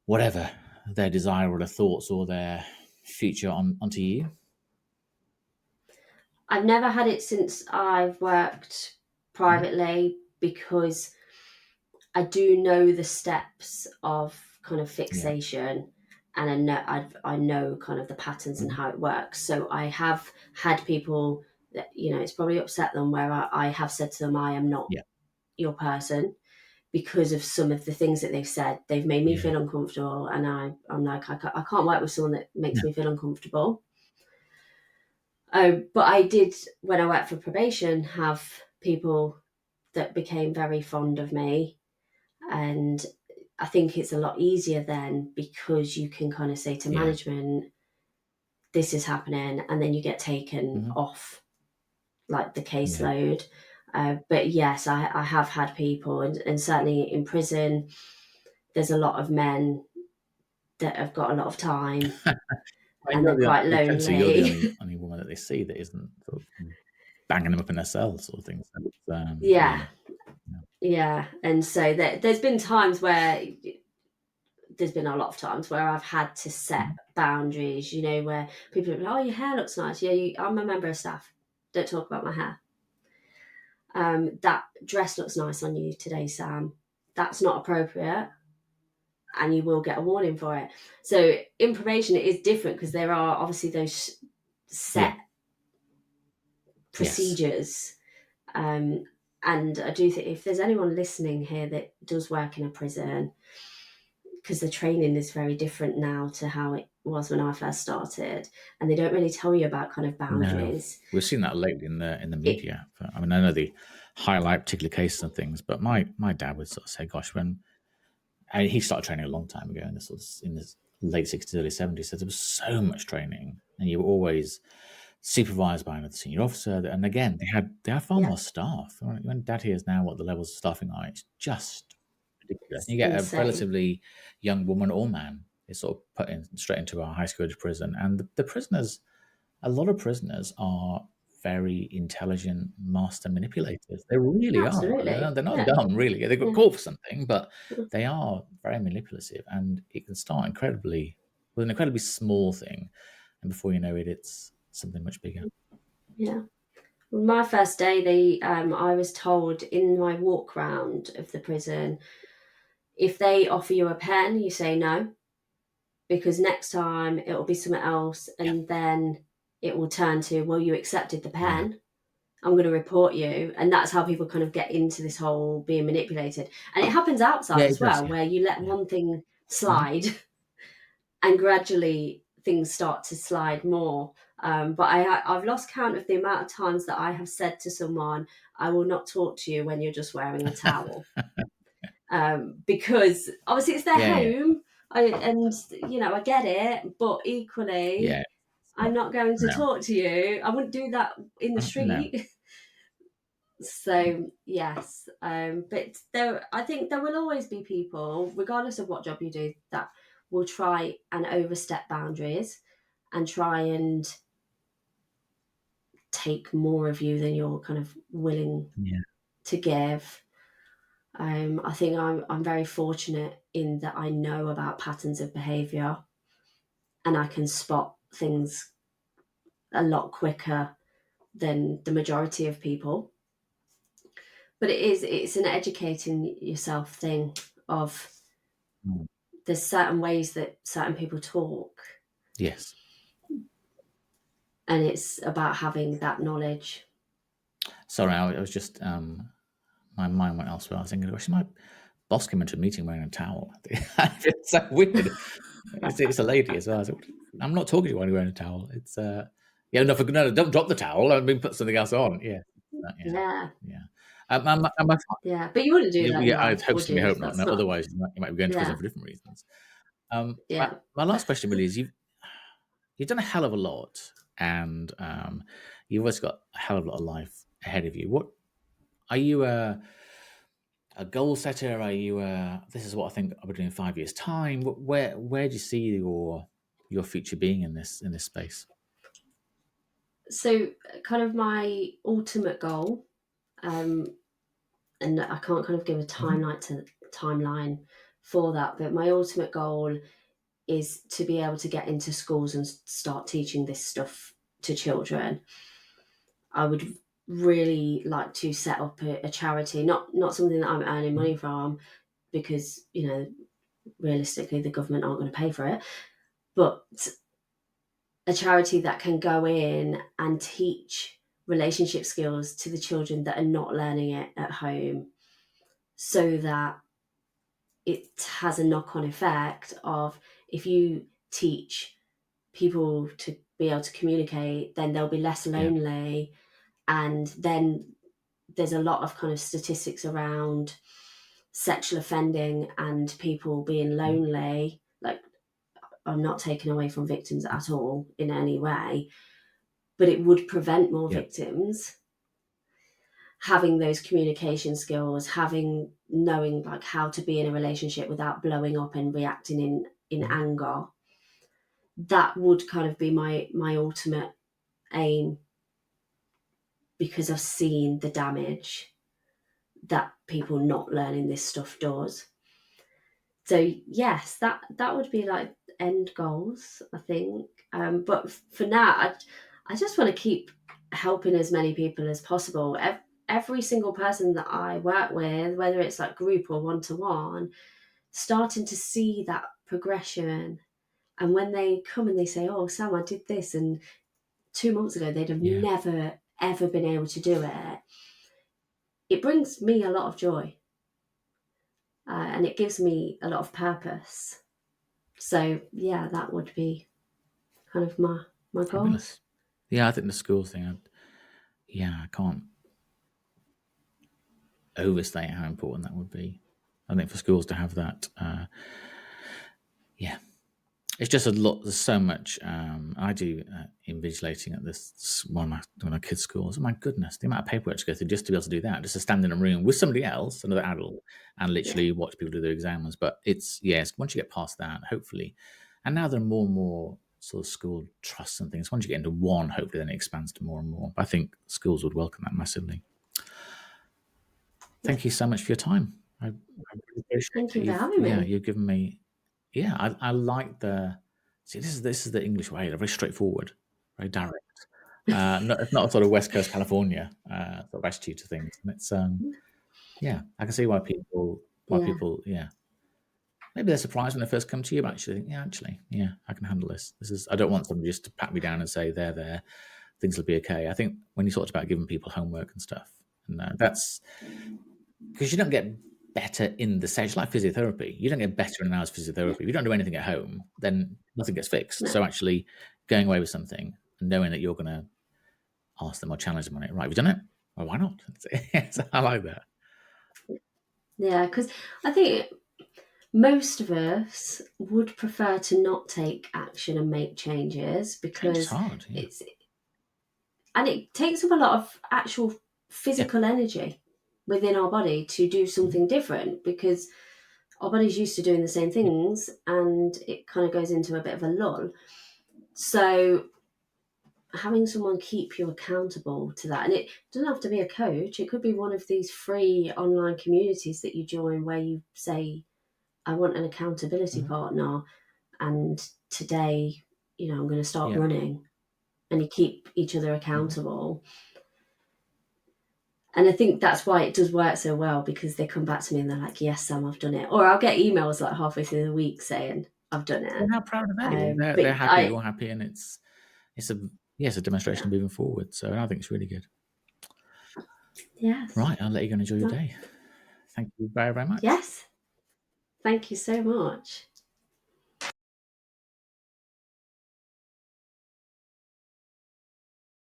whatever, their desire or their thoughts or their future onto you? I've never had it since I've worked Mhm. privately, because I do know the steps of kind of Yeah. fixation, and I know kind of the patterns and Mhm. how it works. So I have had people that, it's probably upset them, where I have said to them, I am not Yeah. your person, because of some of the things that they've said. They've made me Yeah. feel uncomfortable, and I'm like, I can't work with someone that No. makes me feel uncomfortable. But I did, when I worked for probation, have people that became very fond of me. And I think it's a lot easier then, because you can kind of say to Yeah. management, this is happening, and then you get taken Mhm. off like the Yeah. caseload. But yes, I have had people, and certainly in prison, there's a lot of men that have got a lot of time, Well, and they're quite potentially you're the lonely. only woman that they see that isn't sort of banging them up in their cells sort of thing. So it's, Yeah, yeah. Yeah. yeah. And so there's been times where there's been a lot of times where I've had to set Mhm. boundaries, where people are like, oh, your hair looks nice. Yeah, I'm a member of staff. Don't talk about my hair. That dress looks nice on you today, Sam. That's not appropriate, and you will get a warning for it. So in probation, it is different, because there are obviously those Yeah. set Yes. procedures. Um, and I do think, if there's anyone listening here that does work in a prison, because the training is very different now to how it was when I first started, and they don't really tell you about kind of No. boundaries. We've seen that lately in the It, media. I mean, I know they highlight particular cases and things, but my dad would sort of say, "Gosh, when," and he started training a long time ago, in the sort of in his late 60s, early 70s. So there was so much training, and you were always supervised by another senior officer. And again, they had far yeah, more staff. When Dad hears now what the levels of staffing are, it's just ridiculous. it's You get a insane. relatively young woman or man is sort of put in straight into a high security prison, and the prisoners, a lot of prisoners are very intelligent master manipulators. They really are. Absolutely. They're not Yeah. dumb, really. They got Yeah. caught for something, but they are very manipulative, and it can start incredibly with an incredibly small thing, and before you know it, it's something much bigger. Yeah. My first day, I was told in my walk round of the prison, if they offer you a pen, you say no, because next time it'll be something else, Yeah, and then it will turn to, well, you accepted the yeah, pen. I'm going to report you. And that's how people kind of get into this whole being manipulated. And it happens yeah. outside It as does. well, Yeah, where you let yeah. one thing Mhm. slide, and gradually things start to slide more. But I've lost count of the amount of times that I have said to someone, I will not talk to you when you're just wearing a towel. Because obviously it's their Yeah, yeah, home. And I get it, but yeah. equally, It's I'm not, not going to no, talk to you. I wouldn't do that in the no. street. So yes, but I think there will always be people, regardless of what job you do, that will try and overstep boundaries, and try and take more of you than you're kind of willing Yeah, to give. I think I'm very fortunate in that I know about patterns of behaviour, and I can spot things a lot quicker than the majority of people. But it's an educating yourself thing of Mm. there's certain ways that certain people talk, Yes. and it's about having that knowledge. Sorry, I was just my mind went elsewhere. I was thinking, gosh, my boss came into a meeting wearing a towel. It's so weird. It's a lady as well. I said, I'm not talking to you when you're wearing a towel. It's yeah, no, don't drop the towel. I mean, put something else on. Yeah, yeah, Yeah, yeah. My yeah. But you wouldn't do that in yeah, I life, hope would so. I you? hope not. That's No, not. otherwise you might be going to prison Yeah, for different reasons. My, yeah. my last question really is you've done a hell of a lot, and you've always got a hell of a lot of life ahead of you. What are you a goal setter? Are you this is what I think I'll be doing in 5 years' time? Where do you see your future being in this space? So, kind of my ultimate goal, um, and I can't kind of give a Hmm. timeline for that, but my ultimate goal is to be able to get into schools and start teaching this stuff to children. I would really like to set up a charity, not something that I'm earning money from, because realistically the government aren't going to pay for it, but a charity that can go in and teach relationship skills to the children that are not learning it at home, so that it has a knock-on effect of, if you teach people to be able to communicate, then they'll be less Yeah, lonely. And then there's a lot of kind of statistics around sexual offending and people being mhm, lonely. Like, I'm not taking away from victims at all in any way, but it would prevent more yeah, victims having those communication skills, having knowing like how to be in a relationship without blowing up and reacting in mhm, anger. That would kind of be my ultimate aim, because I've seen the damage that people not learning this stuff does. So yes, that would be like end goals, I think. But for now, I just want to keep helping as many people as possible. Every single person that I work with, whether it's like group or one to one, starting to see that progression. And when they come and they say, "Oh, Sam, I did this," and 2 months ago they'd have yeah. never ever been able to do it, it brings me a lot of joy, and it gives me a lot of purpose. So yeah, that would be kind of my goals. Fabulous. Yeah, I think the school thing. Yeah, I can't overstate how important that would be. I think for schools to have that, yeah, it's just a lot. There's so much. I do invigilating at this one of my kids' schools. Oh my goodness, the amount of paperwork to go through just to be able to do that, just to stand in a room with somebody else, another adult, and Yeah, literally watch people do their exams. But it's yes, once you get past that, hopefully, and now there are more and more sort of school trusts and things. Once you get into one, hopefully, then it expands to more and more. But I think schools would welcome that massively. yeah. Thank you so much for your time. I really appreciate Thank it. you for having me. You've given me yeah, I like the see this is the English way, they're very straightforward, very direct. It's not a sort of West Coast California sort of attitude to things. And it's yeah, I can see why Yeah, people yeah. Maybe they're surprised when they first come to you, but actually think, yeah, I can handle this. This is I don't want somebody just to pat me down and say there, things will be okay. I think when you talked about giving people homework and stuff, and that's because you don't get better in the session, like physiotherapy. You don't get better in an hour's yeah, physiotherapy. If you don't do anything at home, then nothing gets fixed. no, So actually going away with something and knowing that you're going to ask them or challenge them on it, right, have you done it? Well, why not? So I like that. yeah. Because I think most of us would prefer to not take action and make changes, Change is because hard. Yeah. it's and it takes up a lot of actual Yeah. physical energy within our body to do Mhm. something different, because our body's used to doing the same Yeah. things, and it kind of goes into a bit of a lull. So having someone keep you accountable to that, and it doesn't have to be a coach, it could be one of these free online communities that you join, where you say, I want an accountability Mhm. partner, and today, I'm going to start Yeah. running, and you keep each other Mhm. accountable. And I think that's why it does work so well, because they come back to me and they're like, yes, Sam, I've done it. Or I'll get emails like halfway through the week saying I've done it. Well, how proud are they? They're But happy, you're happy, and it's a demonstration of moving forward. So I think it's really good. Yes. Right, I'll let you go and enjoy your day. Thank you very, very much. Yes. Thank you so much.